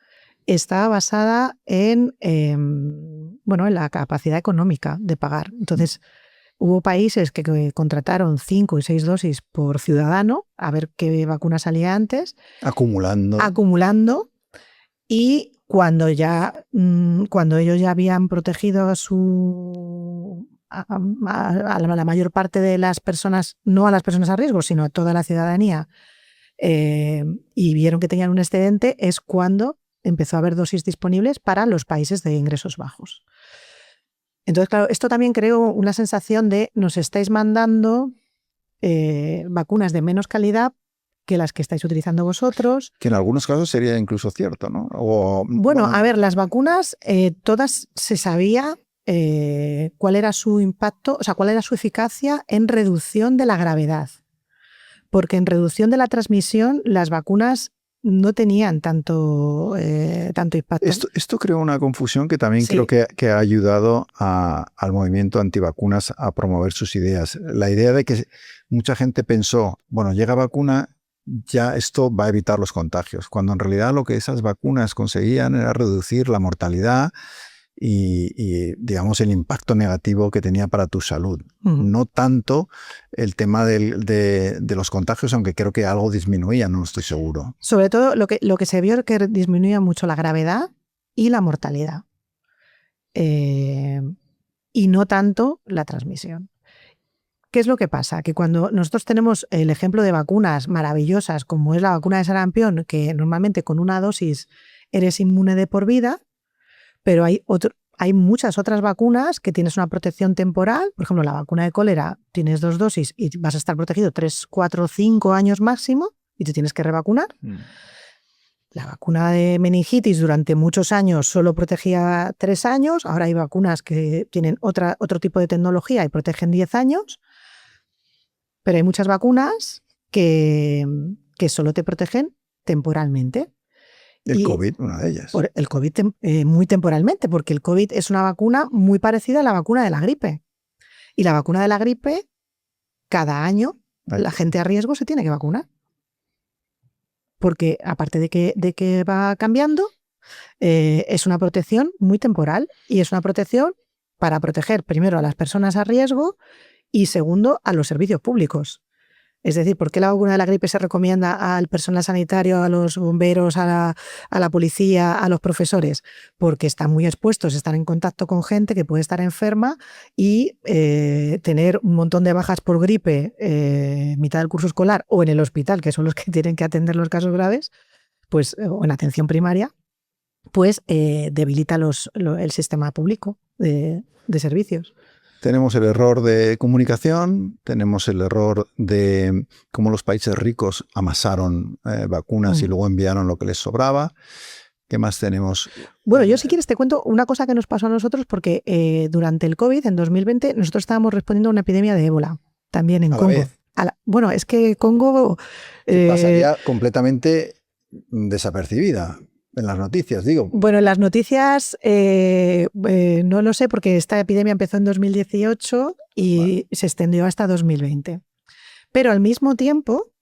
estaba basada en la capacidad económica de pagar. Entonces, hubo países que contrataron 5 y 6 dosis por ciudadano a ver qué vacuna salía antes. Acumulando. Y cuando ellos ya habían protegido a la mayor parte de las personas, no a las personas a riesgo, sino a toda la ciudadanía, y vieron que tenían un excedente, es cuando empezó a haber dosis disponibles para los países de ingresos bajos. Entonces, claro, esto también creó una sensación de nos estáis mandando vacunas de menos calidad que las que estáis utilizando vosotros. Que en algunos casos sería incluso cierto, ¿no? A ver, las vacunas, todas se sabía cuál era su impacto, o sea, cuál era su eficacia en reducción de la gravedad. Porque en reducción de la transmisión, las vacunas no tenían tanto impacto. Esto creó una confusión que también creo que ha ayudado al movimiento antivacunas a promover sus ideas. La idea de que mucha gente pensó, bueno, llega vacuna, ya esto va a evitar los contagios, cuando en realidad lo que esas vacunas conseguían era reducir la mortalidad y digamos, el impacto negativo que tenía para tu salud. No tanto el tema de los contagios, aunque creo que algo disminuía, no estoy seguro. Sobre todo lo que se vio es que disminuía mucho la gravedad y la mortalidad. Y no tanto la transmisión. ¿Qué es lo que pasa? Que cuando nosotros tenemos el ejemplo de vacunas maravillosas, como es la vacuna de sarampión, que normalmente con una dosis eres inmune de por vida, pero hay muchas otras vacunas que tienes una protección temporal. Por ejemplo, la vacuna de cólera, tienes 2 dosis y vas a estar protegido 3, 4, 5 años máximo y te tienes que revacunar. La vacuna de meningitis durante muchos años solo protegía 3 años. Ahora hay vacunas que tienen otro tipo de tecnología y protegen 10 años. Pero hay muchas vacunas que solo te protegen temporalmente. El COVID, una de ellas. El COVID muy temporalmente, porque el COVID es una vacuna muy parecida a la vacuna de la gripe. Y la vacuna de la gripe, cada año, la gente a riesgo se tiene que vacunar. Porque aparte de que va cambiando, es una protección muy temporal y es una protección para proteger primero a las personas a riesgo y segundo a los servicios públicos. Es decir, ¿por qué la vacuna de la gripe se recomienda al personal sanitario, a los bomberos, a la policía, a los profesores? Porque están muy expuestos, están en contacto con gente que puede estar enferma y tener un montón de bajas por gripe en mitad del curso escolar o en el hospital, que son los que tienen que atender los casos graves, pues, o en atención primaria, pues debilita el sistema público de servicios. Tenemos el error de comunicación, tenemos el error de cómo los países ricos amasaron vacunas y luego enviaron lo que les sobraba. ¿Qué más tenemos? Bueno, yo si quieres te cuento una cosa que nos pasó a nosotros porque durante el COVID, en 2020, nosotros estábamos respondiendo a una epidemia de ébola, también en Congo. Bueno, es que Congo... pasaría completamente desapercibida en las noticias, digo. Bueno, en las noticias no lo sé porque esta epidemia empezó en 2018 y se extendió hasta 2020. Pero al mismo tiempo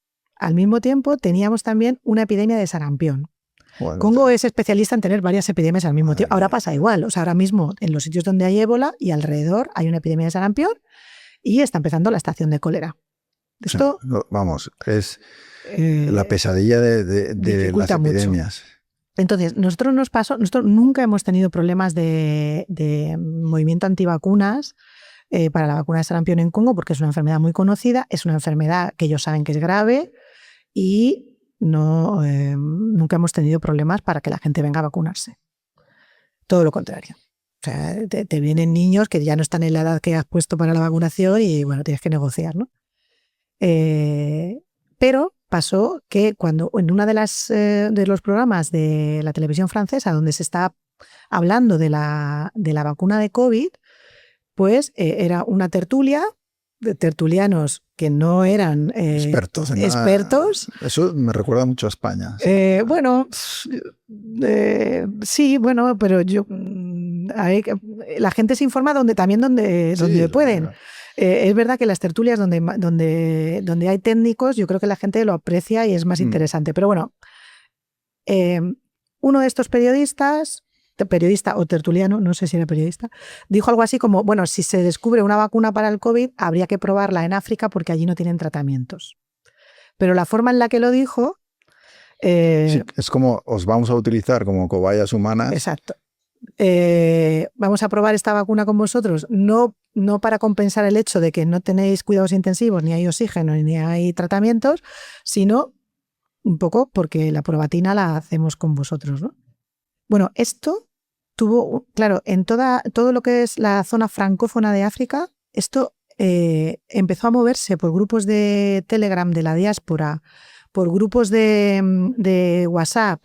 teníamos también una epidemia de sarampión. Bueno, Congo es especialista en tener varias epidemias al mismo tiempo. Ahora pasa igual. O sea, ahora mismo en los sitios donde hay ébola y alrededor hay una epidemia de sarampión y está empezando la estación de cólera. Esto, vamos, es la pesadilla de las epidemias. Mucho. Entonces, nosotros nunca hemos tenido problemas de movimiento antivacunas para la vacuna de sarampión en Congo porque es una enfermedad muy conocida, es una enfermedad que ellos saben que es grave y nunca hemos tenido problemas para que la gente venga a vacunarse. Todo lo contrario. O sea, te vienen niños que ya no están en la edad que has puesto para la vacunación y bueno, tienes que negociar, ¿no? Pero pasó que cuando en una de los programas de la televisión francesa donde se está hablando de la vacuna de COVID, pues era una tertulia de tertulianos que no eran expertos. Eso me recuerda mucho a España. Bueno, sí, bueno, pero la gente se informa donde pueden. Es verdad que las tertulias donde hay técnicos, yo creo que la gente lo aprecia y es más interesante. Pero bueno, uno de estos periodista o tertuliano, no sé si era periodista, dijo algo así como, bueno, si se descubre una vacuna para el COVID, habría que probarla en África porque allí no tienen tratamientos. Pero la forma en la que lo dijo... sí, es como, os vamos a utilizar como cobayas humanas. Exacto. Vamos a probar esta vacuna con vosotros, no para compensar el hecho de que no tenéis cuidados intensivos, ni hay oxígeno, ni hay tratamientos, sino un poco porque la probatina la hacemos con vosotros, ¿no? Bueno, esto tuvo, claro, en todo lo que es la zona francófona de África, esto empezó a moverse por grupos de Telegram de la diáspora, por grupos de WhatsApp,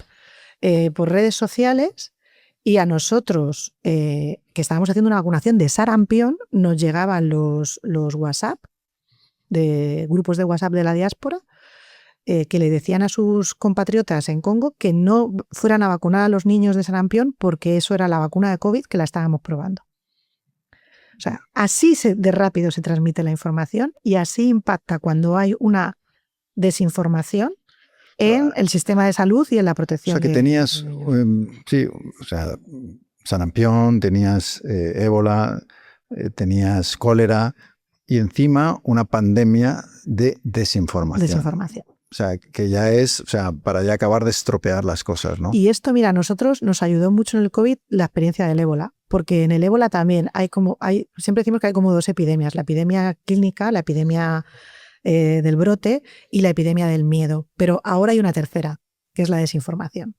por redes sociales, y a nosotros, que estábamos haciendo una vacunación de sarampión, nos llegaban los WhatsApp, de grupos de WhatsApp de la diáspora, que le decían a sus compatriotas en Congo que no fueran a vacunar a los niños de sarampión porque eso era la vacuna de COVID que la estábamos probando. O sea, así de rápido se transmite la información y así impacta cuando hay una desinformación en el sistema de salud y en la protección. O sea, que tenías, sí, o sea, sarampión, tenías ébola, tenías cólera y encima una pandemia de desinformación. O sea, que ya es, o sea, para ya acabar de estropear las cosas, ¿no? Y esto, mira, a nosotros nos ayudó mucho en el COVID la experiencia del ébola, porque en el ébola también siempre decimos que hay como dos epidemias, la epidemia clínica, la epidemia del brote y la epidemia del miedo, pero ahora hay una tercera, que es la desinformación.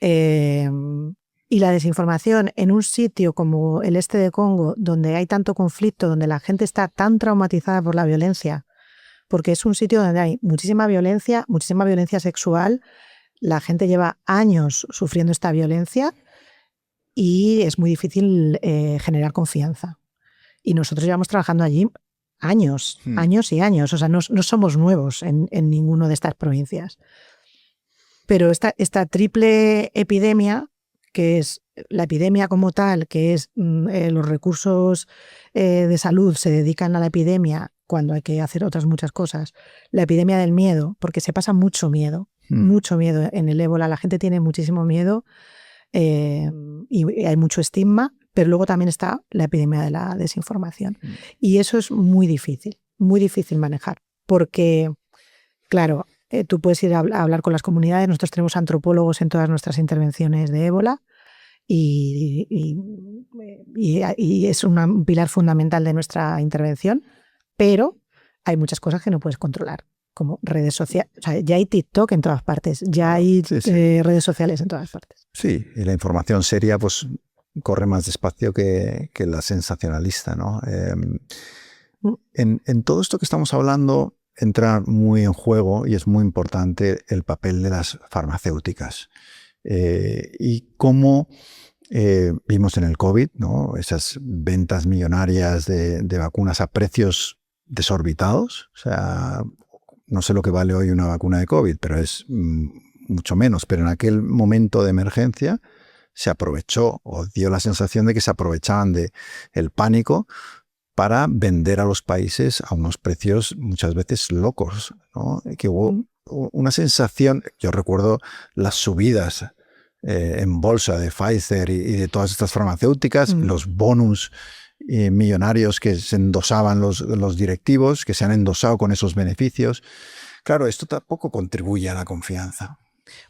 Y la desinformación en un sitio como el este de Congo, donde hay tanto conflicto, donde la gente está tan traumatizada por la violencia, porque es un sitio donde hay muchísima violencia sexual, la gente lleva años sufriendo esta violencia y es muy difícil generar confianza. Y nosotros llevamos trabajando allí años y años, o sea, no somos nuevos en ninguna de estas provincias. Pero esta triple epidemia, que es la epidemia como tal, que es los recursos de salud se dedican a la epidemia cuando hay que hacer otras muchas cosas, la epidemia del miedo, porque se pasa mucho miedo en el ébola, la gente tiene muchísimo miedo y hay mucho estigma, pero luego también está la epidemia de la desinformación. Y eso es muy difícil manejar, porque, claro, tú puedes ir a hablar con las comunidades, nosotros tenemos antropólogos en todas nuestras intervenciones de ébola y es un pilar fundamental de nuestra intervención, pero hay muchas cosas que no puedes controlar, como redes sociales. O sea, ya hay TikTok en todas partes, ya hay redes sociales en todas partes. Sí, y la información seria pues corre más despacio que la sensacionalista, ¿no? En todo esto que estamos hablando entra muy en juego y es muy importante el papel de las farmacéuticas y cómo vimos en el COVID, ¿no? Esas ventas millonarias de vacunas a precios desorbitados. O sea, no sé lo que vale hoy una vacuna de COVID, pero es mucho menos. Pero en aquel momento de emergencia se aprovechó, o dio la sensación de que se aprovechaban del pánico para vender a los países a unos precios muchas veces locos, ¿no? Que hubo una sensación, yo recuerdo las subidas en bolsa de Pfizer y de todas estas farmacéuticas, los bonus millonarios que se endosaban los directivos, que se han endosado con esos beneficios. Claro, esto tampoco contribuye a la confianza.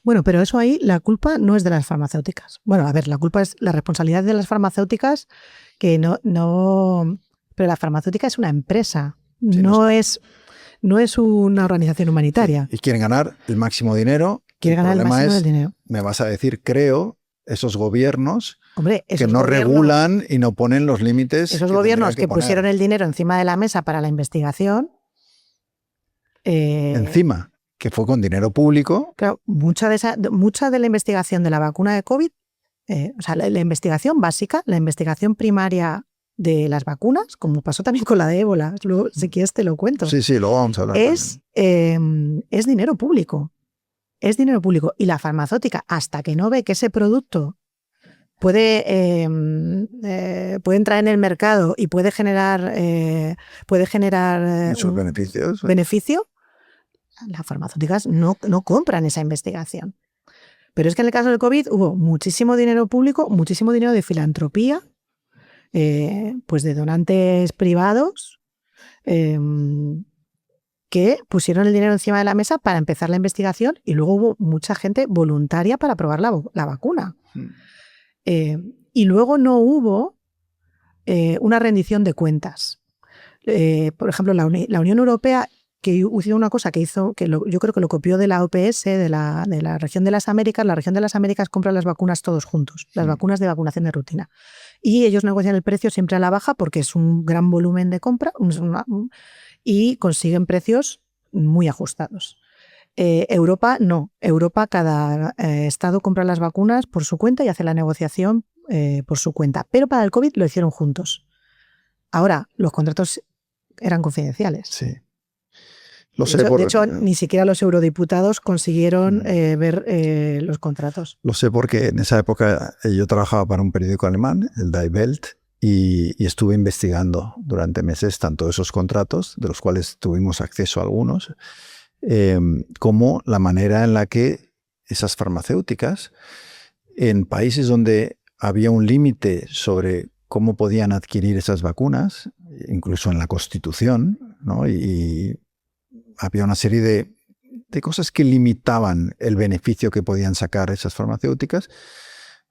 Bueno, pero eso ahí, la culpa no es de las farmacéuticas. Bueno, a ver, la culpa es la responsabilidad de las farmacéuticas, que no... Pero la farmacéutica es una empresa, sí, no es una organización humanitaria. Y quieren ganar el máximo dinero. Quiere ganar el máximo del dinero. Me vas a decir, creo, esos gobiernos que no gobiernos, regulan y no ponen los límites. Esos gobiernos que pusieron el dinero encima de la mesa para la investigación. Encima, que fue con dinero público. Claro, mucha de la investigación de la vacuna de COVID, o sea, la investigación básica, la investigación primaria de las vacunas, como pasó también con la de ébola, luego, si quieres te lo cuento. Sí, luego vamos a hablar. Es dinero público. Es dinero público. Y la farmacéutica, hasta que no ve que ese producto puede entrar en el mercado y puede generar muchos beneficios. Beneficio, las farmacéuticas no compran esa investigación. Pero es que en el caso del COVID hubo muchísimo dinero público, muchísimo dinero de filantropía, pues de donantes privados que pusieron el dinero encima de la mesa para empezar la investigación, y luego hubo mucha gente voluntaria para probar la vacuna. Y luego no hubo una rendición de cuentas. Por ejemplo, la Unión Europea, que hizo una cosa yo creo que lo copió de la OPS, de la región de las Américas. La región de las Américas compra las vacunas todos juntos, las vacunas de vacunación de rutina. Y ellos negocian el precio siempre a la baja porque es un gran volumen de compra y consiguen precios muy ajustados. Europa no. Europa, cada estado compra las vacunas por su cuenta y hace la negociación por su cuenta. Pero para el COVID lo hicieron juntos. Ahora, los contratos eran confidenciales. Sí. De hecho, ni siquiera los eurodiputados consiguieron ver los contratos. Lo sé porque en esa época yo trabajaba para un periódico alemán, el Die Welt, y estuve investigando durante meses tanto esos contratos, de los cuales tuvimos acceso a algunos, como la manera en la que esas farmacéuticas, en países donde había un límite sobre cómo podían adquirir esas vacunas, incluso en la Constitución, ¿no? Y había una serie de cosas que limitaban el beneficio que podían sacar esas farmacéuticas,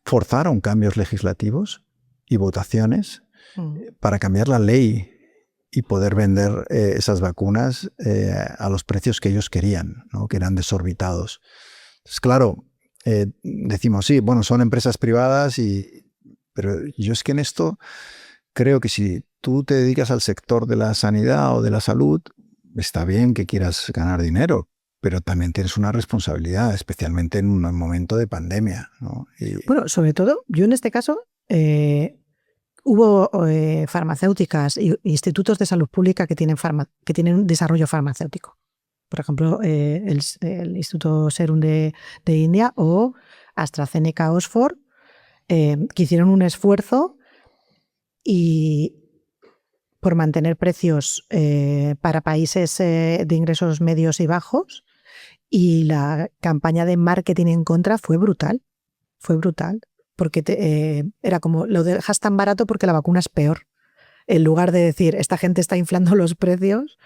forzaron cambios legislativos y votaciones para cambiar la ley y poder vender esas vacunas a los precios que ellos querían, ¿no? Que eran desorbitados. Entonces, claro, decimos, sí, bueno, son empresas privadas, pero yo es que en esto creo que si tú te dedicas al sector de la sanidad o de la salud, está bien que quieras ganar dinero, pero también tienes una responsabilidad, especialmente en un momento de pandemia, ¿no? Bueno, sobre todo, yo en este caso, hubo farmacéuticas e institutos de salud pública que tienen un desarrollo farmacéutico. Por ejemplo, el Instituto Serum de India o AstraZeneca Oxford, que hicieron un esfuerzo por mantener precios para países de ingresos medios y bajos, y la campaña de marketing en contra fue brutal, porque era como, lo dejas tan barato porque la vacuna es peor, en lugar de decir, esta gente está inflando los precios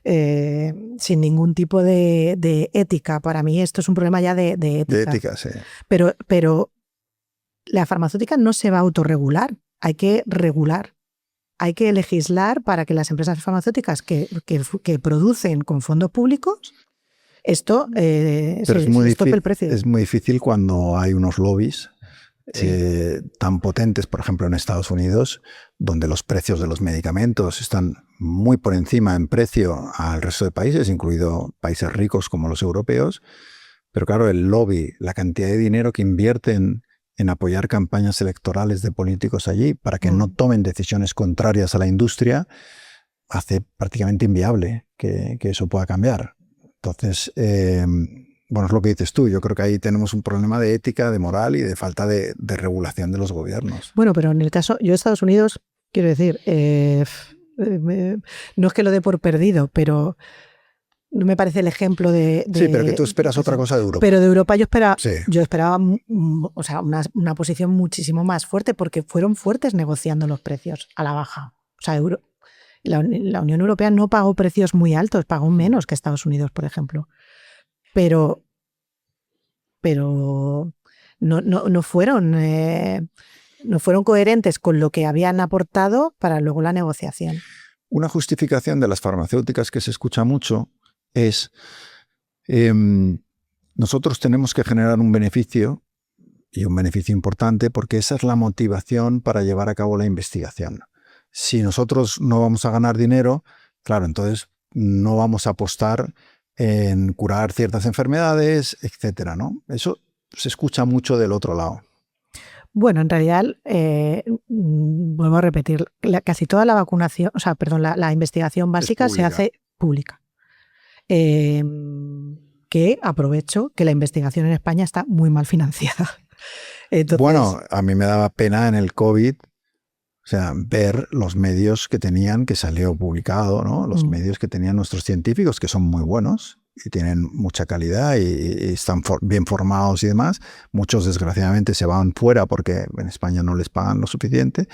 sin ningún tipo de ética. Para mí esto es un problema ya de ética. De ética, sí. Pero la farmacéutica no se va a autorregular, hay que regular. Hay que legislar para que las empresas farmacéuticas que producen con fondos públicos, esto tope el precio. Es muy difícil cuando hay unos lobbies tan potentes, por ejemplo en Estados Unidos, donde los precios de los medicamentos están muy por encima en precio al resto de países, incluido países ricos como los europeos. Pero claro, el lobby, la cantidad de dinero que invierten en apoyar campañas electorales de políticos allí para que no tomen decisiones contrarias a la industria, hace prácticamente inviable que eso pueda cambiar. Entonces, bueno, es lo que dices tú. Yo creo que ahí tenemos un problema de ética, de moral y de falta de regulación de los gobiernos. Bueno, pero en el caso, yo Estados Unidos, quiero decir, no es que lo dé por perdido, pero no me parece el ejemplo de sí, pero que tú esperas otra cosa de Europa. Pero de Europa yo sí. esperaba o sea, una posición muchísimo más fuerte, porque fueron fuertes negociando los precios a la baja. O sea, la Unión Europea no pagó precios muy altos, pagó menos que Estados Unidos, por ejemplo. Pero no fueron coherentes con lo que habían aportado para luego la negociación. Una justificación de las farmacéuticas que se escucha mucho es nosotros tenemos que generar un beneficio, y un beneficio importante, porque esa es la motivación para llevar a cabo la investigación. Si nosotros no vamos a ganar dinero, claro, entonces no vamos a apostar en curar ciertas enfermedades, etcétera, ¿no? Eso se escucha mucho del otro lado. Bueno, en realidad, vuelvo a repetir, casi toda la vacunación, o sea, perdón, la investigación básica se hace pública. Que aprovecho que la investigación en España está muy mal financiada. Entonces, bueno, a mí me daba pena en el COVID, o sea, ver los medios que tenían, que salió publicado, ¿no? Los medios que tenían nuestros científicos, que son muy buenos y tienen mucha calidad y están bien formados y demás. Muchos, desgraciadamente, se van fuera porque en España no les pagan lo suficiente.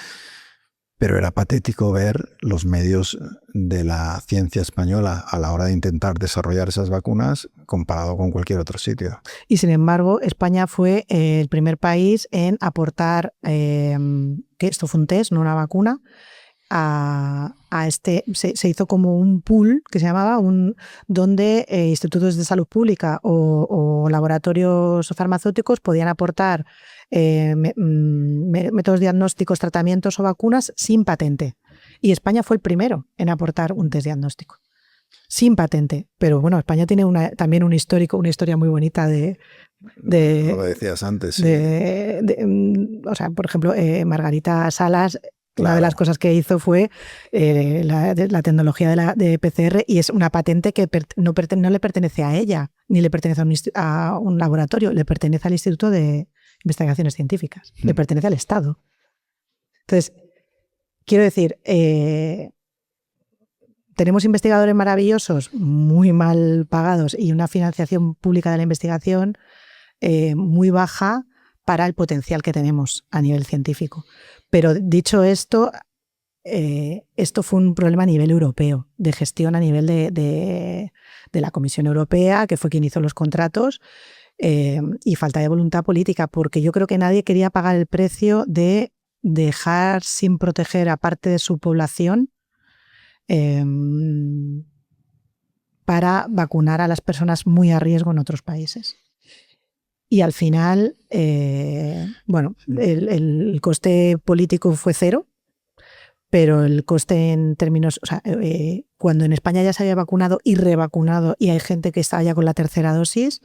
Pero era patético ver los medios de la ciencia española a la hora de intentar desarrollar esas vacunas comparado con cualquier otro sitio. Y sin embargo, España fue el primer país en aportar, que esto fue un test, no una vacuna, se hizo como un pool que se llamaba, donde institutos de salud pública o laboratorios farmacéuticos podían aportar métodos diagnósticos, tratamientos o vacunas sin patente. Y España fue el primero en aportar un test diagnóstico sin patente. Pero bueno, España tiene también una historia muy bonita de lo decías antes. Sí. O sea, por ejemplo, Margarita Salas, una de las cosas que hizo fue la tecnología de PCR, y es una patente que no le pertenece a ella, ni le pertenece a un laboratorio, le pertenece al Instituto de Investigaciones Científicas, le pertenece al Estado. Entonces, quiero decir, tenemos investigadores maravillosos, muy mal pagados, y una financiación pública de la investigación muy baja para el potencial que tenemos a nivel científico. Pero dicho esto, esto fue un problema a nivel europeo, de gestión a nivel de la Comisión Europea, que fue quien hizo los contratos, y falta de voluntad política, porque yo creo que nadie quería pagar el precio de dejar sin proteger a parte de su población para vacunar a las personas muy a riesgo en otros países. Y al final, bueno, el coste político fue cero, pero el coste en términos, o sea, cuando en España ya se había vacunado y revacunado y hay gente que está ya con la tercera dosis,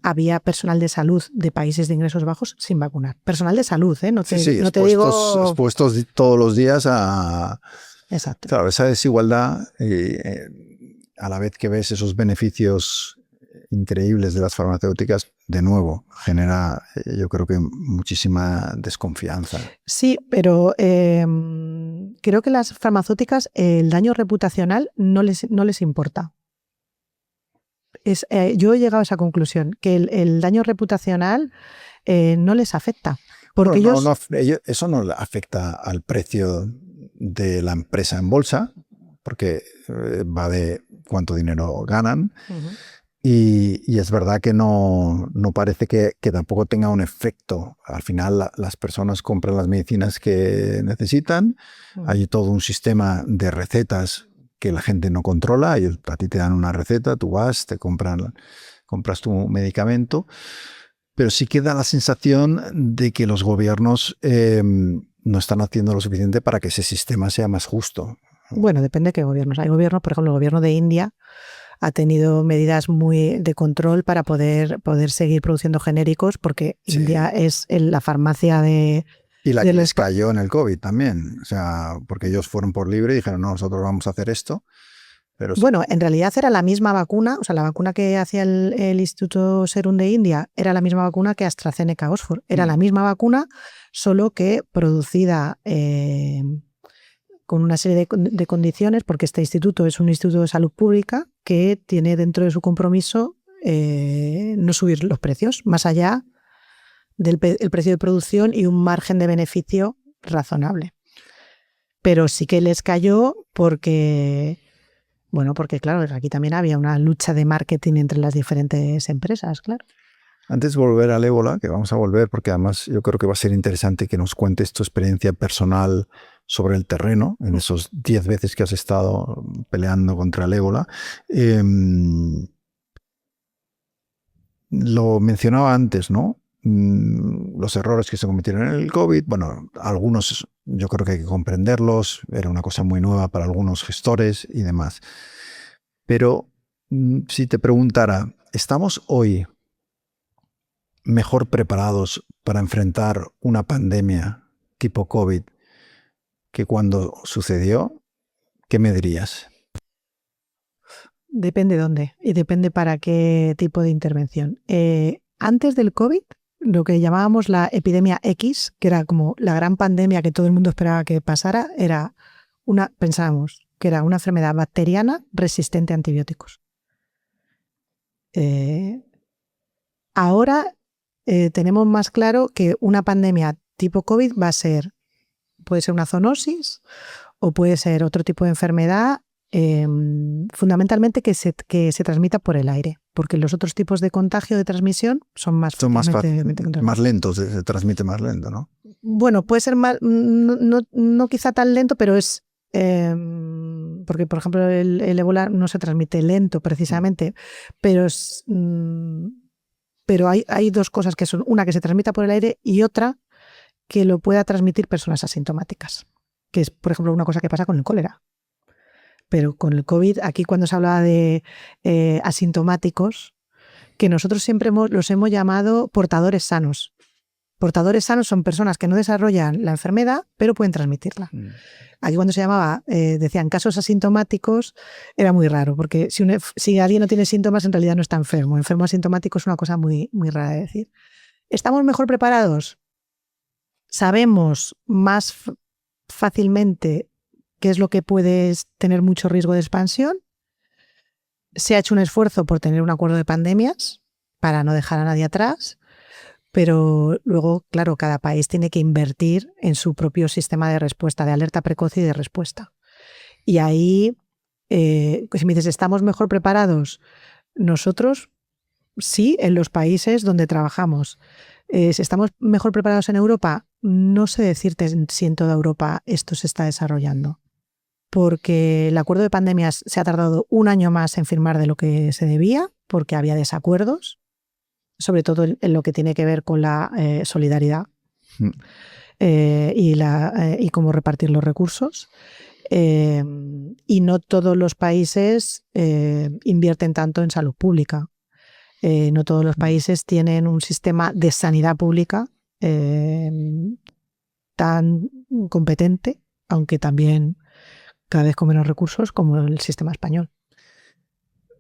había personal de salud de países de ingresos bajos sin vacunar. Personal de salud, ¿eh? No te digo... expuestos todos los días a... Exacto. Claro, esa desigualdad, a la vez que ves esos beneficios increíbles de las farmacéuticas, de nuevo, genera, yo creo que muchísima desconfianza. Sí, pero creo que las farmacéuticas, el daño reputacional no les importa. Yo he llegado a esa conclusión, que el daño reputacional no les afecta. Porque eso no afecta al precio de la empresa en bolsa, porque va de cuánto dinero ganan. Uh-huh. Y es verdad que no parece que tampoco tenga un efecto. Al final las personas compran las medicinas que necesitan. Uh-huh. Hay todo un sistema de recetas que la gente no controla. Y a ti te dan una receta, tú vas, compras tu medicamento. Pero sí queda la sensación de que los gobiernos no están haciendo lo suficiente para que ese sistema sea más justo. Bueno, depende de qué gobiernos. Hay gobiernos, por ejemplo, el gobierno de India ha tenido medidas muy de control para poder seguir produciendo genéricos, porque sí. India es la farmacia de Y la que les cayó en el COVID también, o sea, porque ellos fueron por libre y dijeron, no, nosotros vamos a hacer esto. Pero bueno, en realidad era la misma vacuna, o sea, la vacuna que hacía el Instituto Serum de India era la misma vacuna que AstraZeneca Oxford. Era la misma vacuna, solo que producida con una serie de condiciones, porque este instituto es un instituto de salud pública que tiene dentro de su compromiso no subir los precios, más allá del precio de producción y un margen de beneficio razonable. Pero sí que les cayó porque claro, aquí también había una lucha de marketing entre las diferentes empresas, claro. Antes de volver al ébola, que vamos a volver porque además yo creo que va a ser interesante que nos cuentes tu experiencia personal sobre el terreno, en esos 10 veces que has estado peleando contra el ébola. Lo mencionaba antes, ¿no? Los errores que se cometieron en el COVID, bueno, algunos yo creo que hay que comprenderlos, era una cosa muy nueva para algunos gestores y demás. Pero si te preguntara, ¿estamos hoy mejor preparados para enfrentar una pandemia tipo COVID que cuando sucedió? ¿Qué me dirías? Depende dónde y depende para qué tipo de intervención. Antes del COVID, lo que llamábamos la epidemia X, que era como la gran pandemia que todo el mundo esperaba que pasara, pensábamos que era una enfermedad bacteriana resistente a antibióticos. Ahora tenemos más claro que una pandemia tipo COVID puede ser una zoonosis o puede ser otro tipo de enfermedad, fundamentalmente que se transmita por el aire, porque los otros tipos de contagio de transmisión son más lentos, se transmite más lento, ¿no? Bueno, puede ser más, no quizá tan lento, pero es porque, por ejemplo, el ébola no se transmite lento precisamente, pero hay dos cosas que son, una que se transmita por el aire y otra que lo pueda transmitir personas asintomáticas, que es, por ejemplo, una cosa que pasa con el cólera. Pero con el COVID, aquí cuando se hablaba de asintomáticos, que nosotros siempre los hemos llamado portadores sanos. Portadores sanos son personas que no desarrollan la enfermedad, pero pueden transmitirla. Aquí cuando se llamaba, decían casos asintomáticos, era muy raro, porque si alguien no tiene síntomas, en realidad no está enfermo. Enfermo asintomático es una cosa muy, muy rara de decir. ¿Estamos mejor preparados? Sabemos más fácilmente qué es lo que puede tener mucho riesgo de expansión. Se ha hecho un esfuerzo por tener un acuerdo de pandemias para no dejar a nadie atrás, pero luego, claro, cada país tiene que invertir en su propio sistema de respuesta, de alerta precoz y de respuesta. Y ahí, si me dices, ¿estamos mejor preparados? Nosotros, sí, en los países donde trabajamos. Si estamos mejor preparados en Europa, no sé decirte si en toda Europa esto se está desarrollando, porque el acuerdo de pandemias se ha tardado un año más en firmar de lo que se debía, porque había desacuerdos, sobre todo en lo que tiene que ver con la solidaridad y cómo repartir los recursos. Y no todos los países invierten tanto en salud pública. No todos los países tienen un sistema de sanidad pública tan competente, aunque también cada vez con menos recursos, como el sistema español.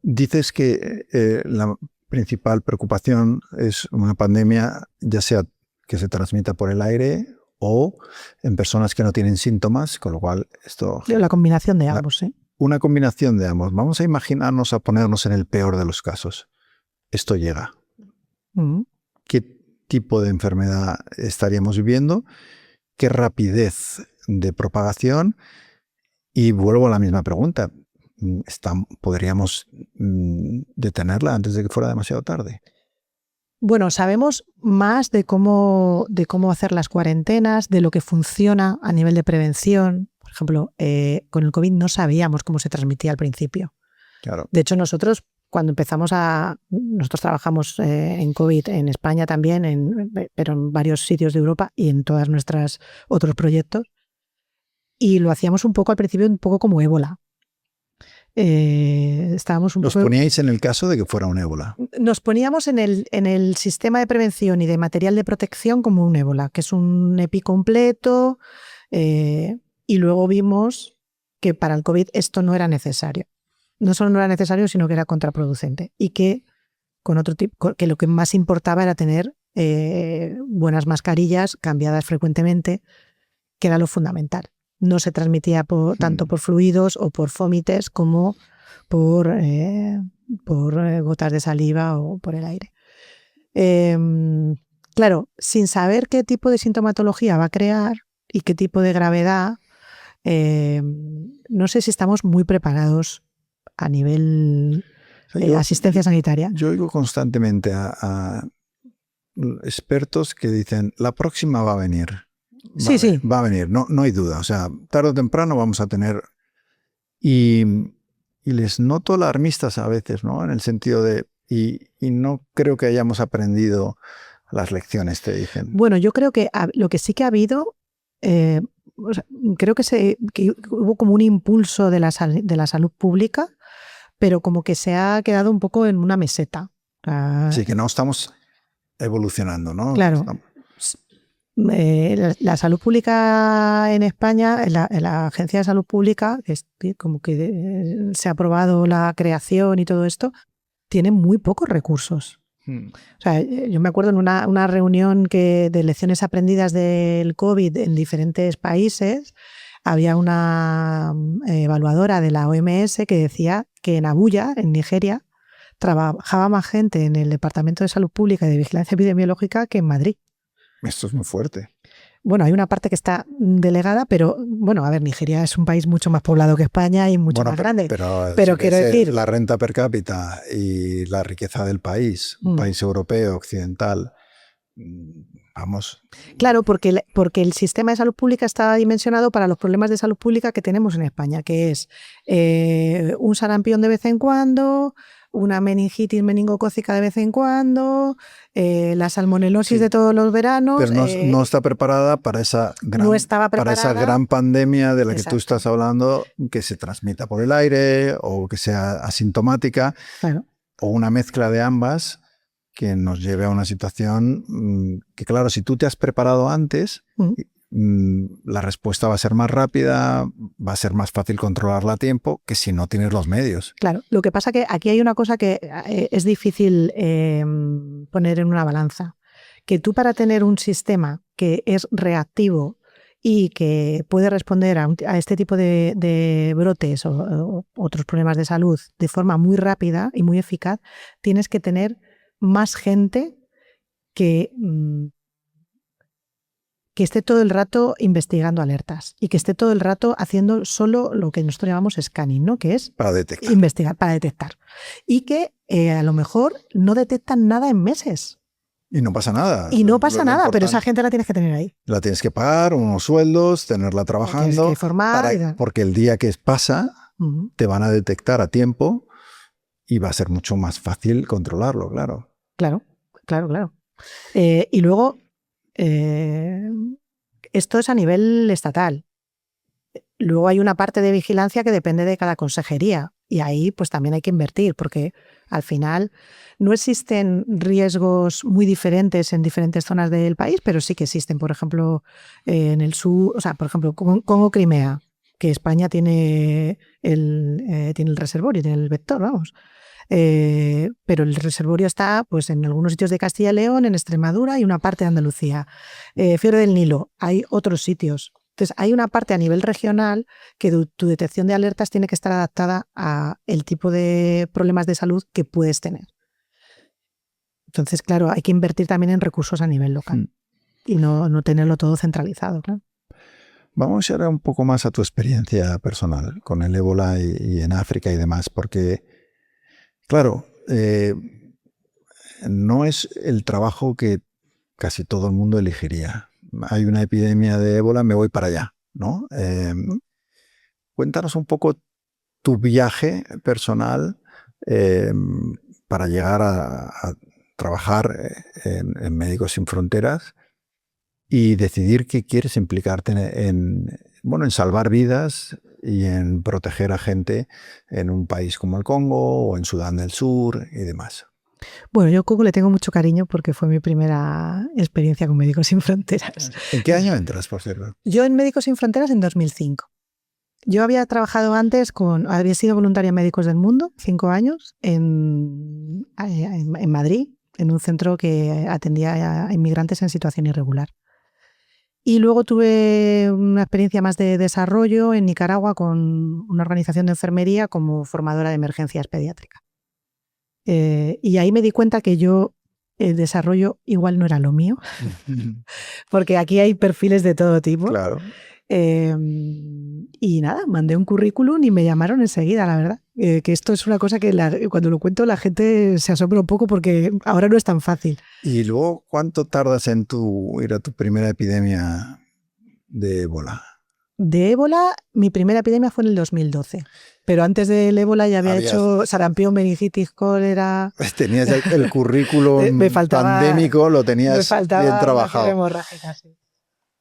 Dices que la principal preocupación es una pandemia, ya sea que se transmita por el aire o en personas que no tienen síntomas, con lo cual esto... La combinación de ambos, ¿sí? Una combinación de ambos. Vamos a imaginarnos, a ponernos en el peor de los casos. Esto llega. ¿Qué tipo de enfermedad estaríamos viviendo? ¿Qué rapidez de propagación? Y vuelvo a la misma pregunta. ¿Podríamos detenerla antes de que fuera demasiado tarde? Bueno, sabemos más de cómo hacer las cuarentenas, de lo que funciona a nivel de prevención. Por ejemplo, con el COVID no sabíamos cómo se transmitía al principio. Claro. De hecho, nosotros trabajamos en COVID en España también, pero en varios sitios de Europa y en todas nuestras otros proyectos. Y lo hacíamos un poco al principio, un poco como ébola. estábamos un Los poco... poníais en el caso de que fuera un ébola. Nos poníamos en el sistema de prevención y de material de protección como un ébola, que es un EPI completo, y luego vimos que para el COVID esto no era necesario. No solo no era necesario, sino que era contraproducente. Y que con otro tipo, que lo que más importaba era tener buenas mascarillas cambiadas frecuentemente, que era lo fundamental. No se transmitía tanto por fluidos o por fómites como por gotas de saliva o por el aire. Claro, sin saber qué tipo de sintomatología va a crear y qué tipo de gravedad, no sé si estamos muy preparados a nivel asistencia sanitaria. Yo oigo constantemente a expertos que dicen, la próxima va a venir. Va a venir, no hay duda. O sea, tarde o temprano vamos a tener... Y les noto alarmistas a veces, ¿no? En el sentido de... Y no creo que hayamos aprendido las lecciones, te dicen. Bueno, yo creo que lo que sí que ha habido... o sea, creo que hubo como un impulso de la salud pública, pero como que se ha quedado un poco en una meseta. Sí, que no estamos evolucionando, ¿no? Claro. La salud pública en España, la Agencia de Salud Pública, como que se ha aprobado la creación y todo esto, tiene muy pocos recursos. O sea, yo me acuerdo en una reunión de lecciones aprendidas del COVID en diferentes países, había una evaluadora de la OMS que decía que en Abuya, en Nigeria, trabajaba más gente en el Departamento de Salud Pública y de Vigilancia Epidemiológica que en Madrid. Esto es muy fuerte. Bueno, hay una parte que está delegada, pero bueno, a ver, Nigeria es un país mucho más poblado que España y mucho más grande. Pero quiero decir... La renta per cápita y la riqueza del país, un país europeo, occidental, vamos... Claro, porque el sistema de salud pública está dimensionado para los problemas de salud pública que tenemos en España, que es un sarampión de vez en cuando, una meningitis meningocócica de vez en cuando, la salmonelosis de todos los veranos. Pero no está preparada para esa gran pandemia de la que tú estás hablando, que se transmita por el aire o que sea asintomática, o una mezcla de ambas que nos lleve a una situación que, claro, si tú te has preparado antes, la respuesta va a ser más rápida, va a ser más fácil controlarla a tiempo que si no tienes los medios. Claro, lo que pasa que aquí hay una cosa que es difícil poner en una balanza, que tú para tener un sistema que es reactivo y que puede responder a este tipo de brotes o otros problemas de salud de forma muy rápida y muy eficaz, tienes que tener más gente que esté todo el rato investigando alertas y que esté todo el rato haciendo solo lo que nosotros llamamos scanning, ¿no? Que es para detectar. Investigar, para detectar. Y que a lo mejor no detectan nada en meses. Y no pasa nada. Y no pasa nada, pero esa gente la tienes que tener ahí. La tienes que pagar, unos sueldos, tenerla trabajando. Tienes que formar. Porque el día que pasa, te van a detectar a tiempo y va a ser mucho más fácil controlarlo, claro. Claro. Y luego, esto es a nivel estatal. Luego hay una parte de vigilancia que depende de cada consejería y ahí pues también hay que invertir porque al final no existen riesgos muy diferentes en diferentes zonas del país, pero sí que existen, por ejemplo, en el sur, o sea, por ejemplo, Congo-Crimea, que España tiene el reservorio, tiene el vector, vamos. Pero el reservorio está pues en algunos sitios de Castilla y León, en Extremadura y una parte de Andalucía. Fiebre del Nilo, hay otros sitios. Entonces hay una parte a nivel regional que tu detección de alertas tiene que estar adaptada a el tipo de problemas de salud que puedes tener. Entonces, claro, hay que invertir también en recursos a nivel local y no tenerlo todo centralizado, claro. Vamos ahora un poco más a tu experiencia personal con el ébola y en África y demás, porque claro, no es el trabajo que casi todo el mundo elegiría. Hay una epidemia de ébola, me voy para allá, ¿no? Cuéntanos un poco tu viaje personal para llegar a trabajar en Médicos Sin Fronteras y decidir que quieres implicarte en salvar vidas y en proteger a gente en un país como el Congo o en Sudán del Sur y demás. Bueno, yo a Congo le tengo mucho cariño porque fue mi primera experiencia con Médicos Sin Fronteras. ¿En qué año entras, por cierto? Yo en Médicos Sin Fronteras en 2005. Yo había trabajado antes había sido voluntaria en Médicos del Mundo, 5 años, en Madrid, en un centro que atendía a inmigrantes en situación irregular. Y luego tuve una experiencia más de desarrollo en Nicaragua con una organización de enfermería como formadora de emergencias pediátricas. Y ahí me di cuenta que el desarrollo igual no era lo mío, porque aquí hay perfiles de todo tipo. Claro. Y nada, mandé un currículum y me llamaron enseguida, la verdad. Que esto es una cosa que cuando lo cuento la gente se asombra un poco porque ahora no es tan fácil. ¿Y luego cuánto tardas en ir a tu primera epidemia de ébola? De ébola, mi primera epidemia fue en el 2012. Pero antes del ébola ya había hecho sarampión, meningitis, cólera. Tenías el currículum pandémico, lo tenías bien trabajado. Hemorrágica, sí.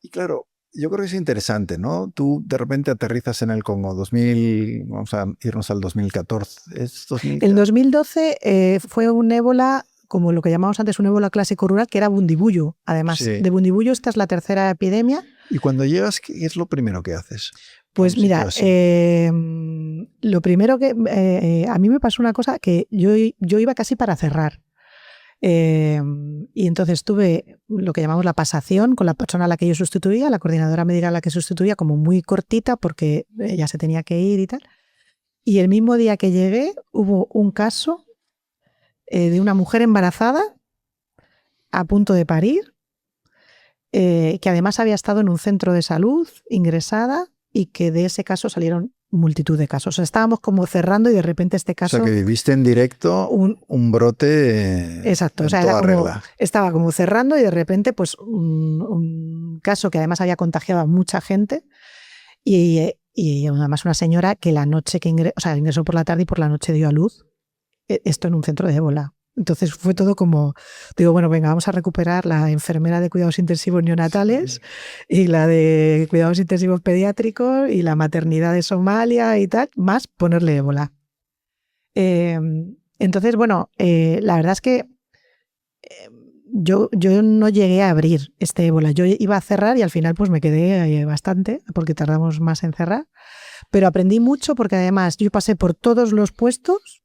Y claro, yo creo que es interesante, ¿no? Tú de repente aterrizas en el Congo, vamos a irnos al 2014. ¿Es 2014? El 2012 fue un ébola, como lo que llamamos antes un ébola clásico rural, que era Bundibugyo. Además, sí. De Bundibugyo esta es la tercera epidemia. ¿Y cuando llegas, qué es lo primero que haces? Pues mira, lo primero que a mí me pasó una cosa que yo iba casi para cerrar. Y entonces tuve lo que llamamos la pasación con la persona a la que yo sustituía, la coordinadora médica a la que sustituía, como muy cortita porque ella se tenía que ir y tal. Y el mismo día que llegué hubo un caso de una mujer embarazada a punto de parir, que además había estado en un centro de salud ingresada y que de ese caso salieron multitud de casos. O sea, estábamos como cerrando y de repente este caso... O sea, que viviste en directo un brote. Exacto, o sea, estaba como cerrando y de repente pues un caso que además había contagiado a mucha gente y además una señora que la noche que ingresó por la tarde y por la noche dio a luz, esto en un centro de ébola. Entonces fue todo como, digo, bueno, venga, vamos a recuperar la enfermera de cuidados intensivos neonatales y la de cuidados intensivos pediátricos y la maternidad de Somalia y tal, más ponerle ébola. Entonces, bueno, la verdad es que yo no llegué a abrir este ébola. Yo iba a cerrar y al final pues me quedé bastante porque tardamos más en cerrar. Pero aprendí mucho porque además yo pasé por todos los puestos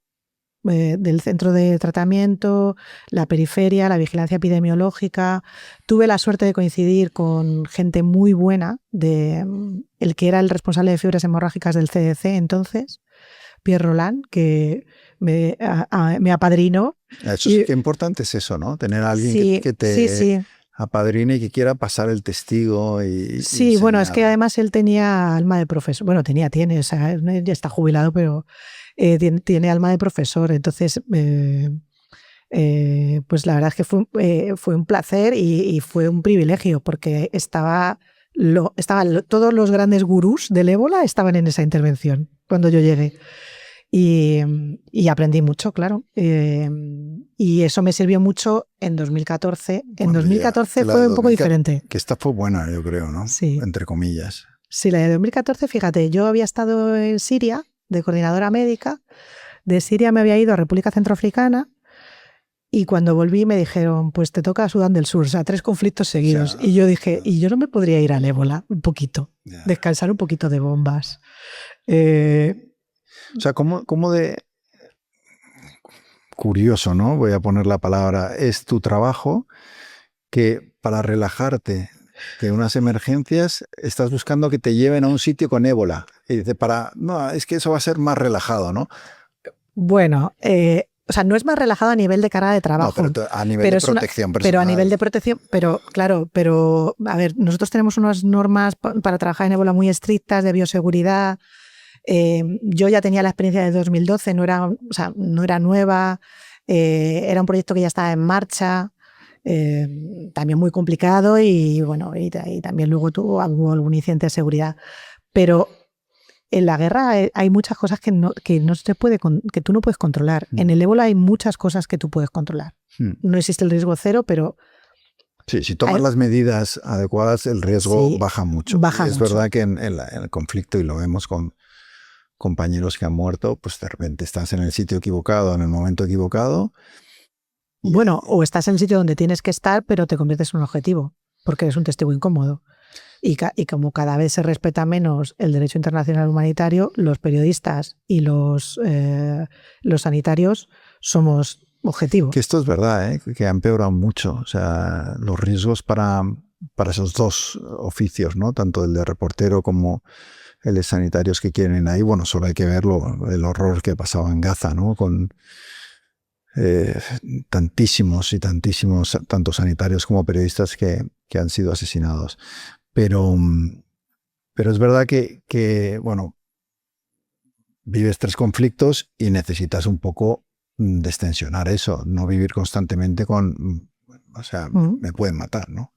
del centro de tratamiento, la periferia, la vigilancia epidemiológica. Tuve la suerte de coincidir con gente muy buena, el que era el responsable de fiebres hemorrágicas del CDC entonces, Pierre Roland, que me apadrinó. Qué importante es eso, ¿no? Tener a alguien que te apadrine y que quiera pasar el testigo. Sí, bueno, es que además él tenía alma de profesor. Bueno, tiene, o sea, ya está jubilado, pero tiene alma de profesor. Entonces, pues la verdad es que fue un placer y fue un privilegio porque todos los grandes gurús del ébola estaban en esa intervención cuando yo llegué. Y aprendí mucho, claro. Y eso me sirvió mucho en 2014. En 2014 fue un poco diferente. Que esta fue buena, yo creo, ¿no? Sí. Entre comillas. Sí, la de 2014, fíjate, yo había estado en Siria de coordinadora médica. De Siria me había ido a República Centroafricana y cuando volví me dijeron, pues te toca a Sudán del Sur, o sea, 3 conflictos seguidos. O sea, y yo dije, ¿y yo no me podría ir al ébola un poquito? Descansar un poquito de bombas. O sea, ¿cómo de curioso, ¿no? Voy a poner la palabra, es tu trabajo que para relajarte de unas emergencias estás buscando que te lleven a un sitio con ébola. Y dice, no, es que eso va a ser más relajado, ¿no? Bueno, o sea, no es más relajado a nivel de carga de trabajo. No, pero a nivel de protección personal. Pero a nivel de protección, claro, a ver, nosotros tenemos unas normas para trabajar en ébola muy estrictas de bioseguridad. Yo ya tenía la experiencia de 2012, no era nueva, era un proyecto que ya estaba en marcha, también muy complicado y bueno, y también luego hubo algún incidente de seguridad. Pero en la guerra hay muchas cosas que tú no puedes controlar. En el ébola hay muchas cosas que tú puedes controlar. No existe el riesgo cero, pero... Sí, si tomas las medidas adecuadas, el riesgo baja mucho. Baja es mucho. verdad que en el conflicto, y lo vemos con compañeros que han muerto, pues de repente estás en el sitio equivocado, en el momento equivocado. Bueno, o estás en el sitio donde tienes que estar, pero te conviertes en un objetivo, porque eres un testigo incómodo. Y como cada vez se respeta menos el derecho internacional humanitario, los periodistas y los sanitarios somos objetivos. Que esto es verdad, ¿eh? Que ha empeorado mucho. O sea, los riesgos para esos dos oficios, ¿no? Tanto el de reportero como el de sanitarios que quieren ir ahí. Bueno, solo hay que ver el horror que pasaba en Gaza, ¿no? Con tantísimos, tanto sanitarios como periodistas que han sido asesinados. Pero es verdad que, bueno, vives 3 conflictos y necesitas un poco destensionar eso, no vivir constantemente con, o sea, me pueden matar, ¿no?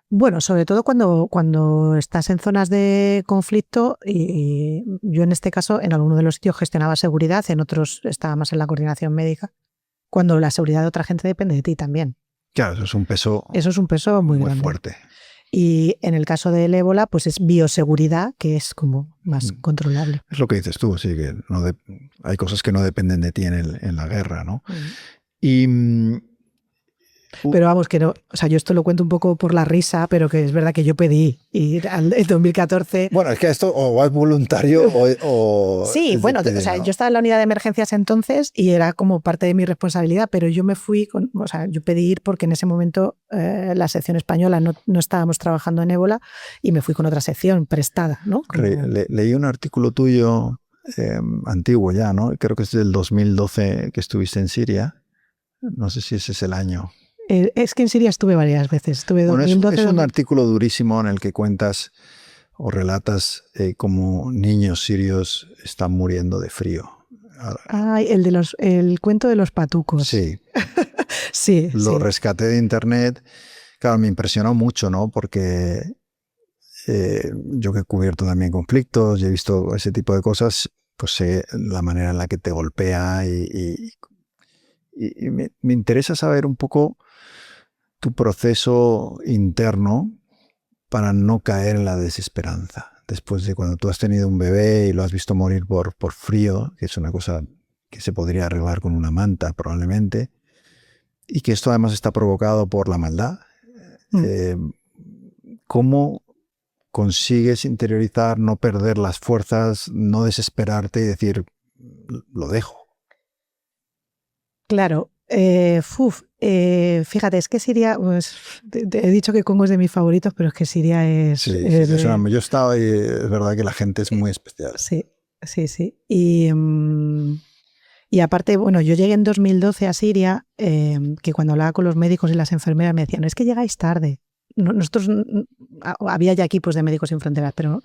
Bueno, sobre todo cuando estás en zonas de conflicto, y yo en este caso en alguno de los sitios gestionaba seguridad, en otros estaba más en la coordinación médica, cuando la seguridad de otra gente depende de ti también. Claro, eso es un peso, muy grande. Fuerte. Y en el caso del ébola, pues es bioseguridad, que es como más controlable. Es lo que dices tú, sí, que hay cosas que no dependen de ti en la guerra, ¿no? Y pero vamos, que no, o sea, yo esto lo cuento un poco por la risa, pero que es verdad que yo pedí ir en 2014. Bueno, es que esto o vas voluntario o sí, bueno, o sea, yo estaba en la unidad de emergencias entonces y era como parte de mi responsabilidad, pero yo me fui, o sea, yo pedí ir porque en ese momento la sección española no estábamos trabajando en ébola y me fui con otra sección prestada, ¿no? Leí un artículo tuyo antiguo ya, ¿no? Creo que es del 2012 que estuviste en Siria. No sé si ese es el año. Es que en Siria estuve varias veces. Estuve 2012, es un artículo durísimo en el que cuentas o relatas cómo niños sirios están muriendo de frío. Ay, el cuento de los patucos. Sí. sí. Lo rescaté de internet. Claro, me impresionó mucho, ¿no? Porque yo que he cubierto también conflictos y he visto ese tipo de cosas, pues sé la manera en la que te golpea y me interesa saber un poco tu proceso interno para no caer en la desesperanza. Después de cuando tú has tenido un bebé y lo has visto morir por frío, que es una cosa que se podría arreglar con una manta probablemente, y que esto además está provocado por la maldad. ¿Cómo consigues interiorizar, no perder las fuerzas, no desesperarte y decir, lo dejo? Claro. Fíjate, es que Siria, pues, te he dicho que Congo es de mis favoritos, pero es que Siria es... Sí, yo he estado y es verdad que la gente es muy especial. Sí. Y aparte, bueno, yo llegué en 2012 a Siria, que cuando hablaba con los médicos y las enfermeras me decían, es que llegáis tarde. Nosotros, había ya equipos de Médicos Sin Fronteras, pero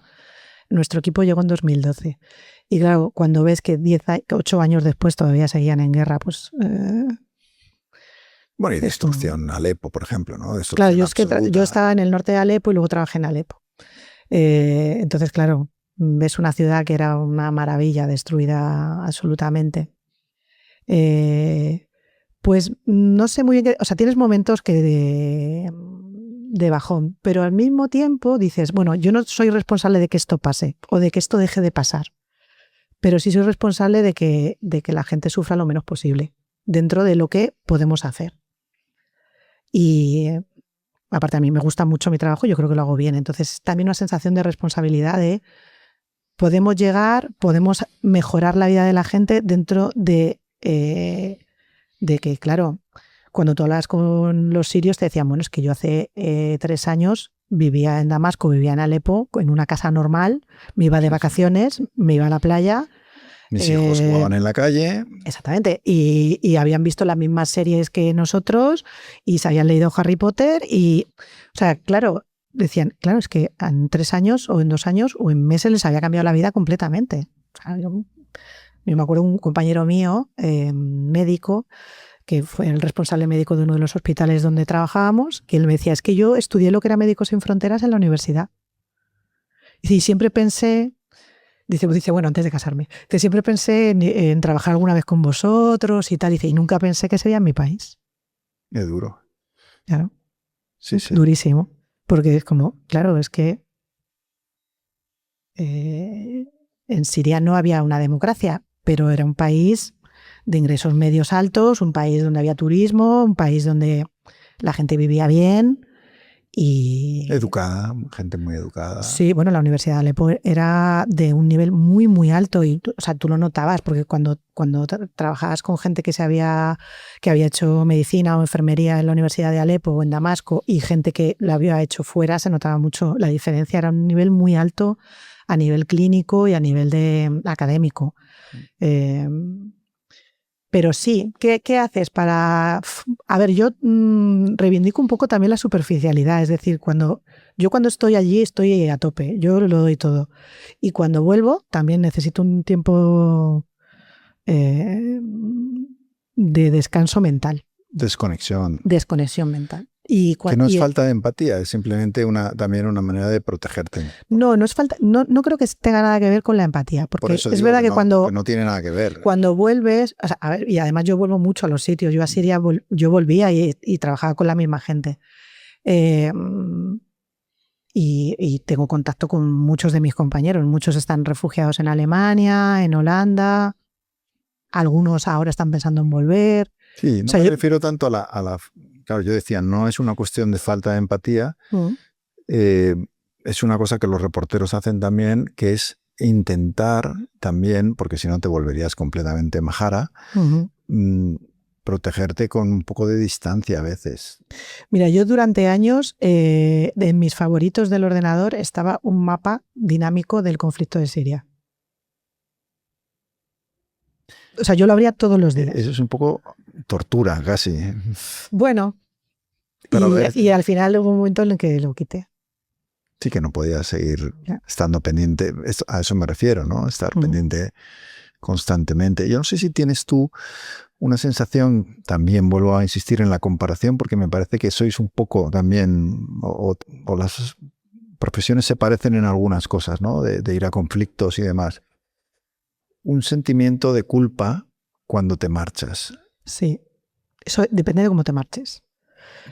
nuestro equipo llegó en 2012. Y claro, cuando ves que 8 años después todavía seguían en guerra, pues... bueno, y destrucción, Alepo, por ejemplo, ¿no? Claro, yo estaba en el norte de Alepo y luego trabajé en Alepo. Entonces, claro, ves una ciudad que era una maravilla, destruida absolutamente. Pues no sé muy bien, o sea, tienes momentos que de bajón, pero al mismo tiempo dices, bueno, yo no soy responsable de que esto pase o de que esto deje de pasar, pero sí soy responsable de que la gente sufra lo menos posible dentro de lo que podemos hacer. Y aparte a mí me gusta mucho mi trabajo, yo creo que lo hago bien, entonces también una sensación de responsabilidad de podemos mejorar la vida de la gente dentro de que, claro, cuando tú hablas con los sirios te decían, bueno, es que yo hace 3 años vivía en Damasco, vivía en Alepo, en una casa normal, me iba de vacaciones, me iba a la playa. Mis hijos jugaban en la calle. Exactamente, y habían visto las mismas series que nosotros y se habían leído Harry Potter y, o sea, claro, decían, claro, es que en 3 años o en 2 años o en meses les había cambiado la vida completamente. O sea, yo me acuerdo un compañero mío, médico, que fue el responsable médico de uno de los hospitales donde trabajábamos, que él me decía, es que yo estudié lo que era Médicos Sin Fronteras en la universidad. Y siempre pensé, dice, bueno, antes de casarme, que siempre pensé en trabajar alguna vez con vosotros y tal, dice, y nunca pensé que sería en mi país. Es duro. Claro. Sí. Durísimo. Porque es como, claro, es que en Siria no había una democracia, pero era un país de ingresos medios altos, un país donde había turismo, un país donde la gente vivía bien y... Educada, gente muy educada. Sí, bueno, la Universidad de Alepo era de un nivel muy, muy alto y o sea, tú lo notabas porque cuando trabajabas con gente que había hecho medicina o enfermería en la Universidad de Alepo o en Damasco y gente que lo había hecho fuera, se notaba mucho la diferencia. Era un nivel muy alto a nivel clínico y a nivel académico. Pero sí, ¿qué haces para...? A ver, yo reivindico un poco también la superficialidad, es decir, cuando estoy allí estoy a tope, yo lo doy todo. Y cuando vuelvo también necesito un tiempo de descanso mental. Desconexión. Desconexión mental. Que no es falta de empatía, es simplemente también una manera de protegerte. No es falta, no creo que tenga nada que ver con la empatía, porque por eso es verdad que cuando... Que no tiene nada que ver. Cuando vuelves, o sea, a ver, y además yo vuelvo mucho a los sitios, yo a Siria yo volvía y trabajaba con la misma gente. Y tengo contacto con muchos de mis compañeros, muchos están refugiados en Alemania, en Holanda, algunos ahora están pensando en volver. Sí, no me refiero tanto a la... Claro, yo decía, no es una cuestión de falta de empatía, es una cosa que los reporteros hacen también, que es intentar también, porque si no te volverías completamente majara, protegerte con un poco de distancia a veces. Mira, yo durante años, de mis favoritos del ordenador, estaba un mapa dinámico del conflicto de Siria. O sea, yo lo abría todos los días. Eso es un poco tortura, casi. Bueno, y al final hubo un momento en el que lo quité. Sí, que no podía seguir estando pendiente. A eso me refiero, ¿no? Estar pendiente constantemente. Yo no sé si tienes tú una sensación, también vuelvo a insistir en la comparación, porque me parece que sois un poco también, o las profesiones se parecen en algunas cosas, ¿no? De ir a conflictos y demás. Un sentimiento de culpa cuando te marchas. Sí, eso depende de cómo te marches.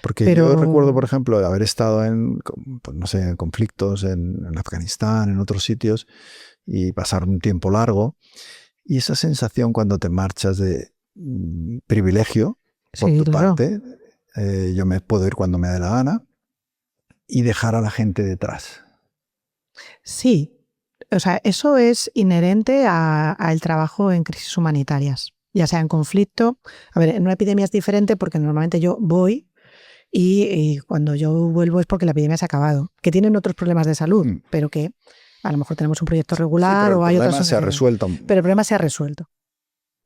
Porque yo recuerdo, por ejemplo, de haber estado en, pues no sé, en conflictos en Afganistán, en otros sitios, y pasar un tiempo largo, y esa sensación cuando te marchas de privilegio por tu parte, yo me puedo ir cuando me dé la gana, y dejar a la gente detrás. Sí, o sea, eso es inherente al trabajo en crisis humanitarias, ya sea en conflicto. A ver, en una epidemia es diferente porque normalmente yo voy y cuando yo vuelvo es porque la epidemia se ha acabado, que tienen otros problemas de salud, pero que a lo mejor tenemos un proyecto regular o hay otras... El problema se ha resuelto. Pero el problema se ha resuelto.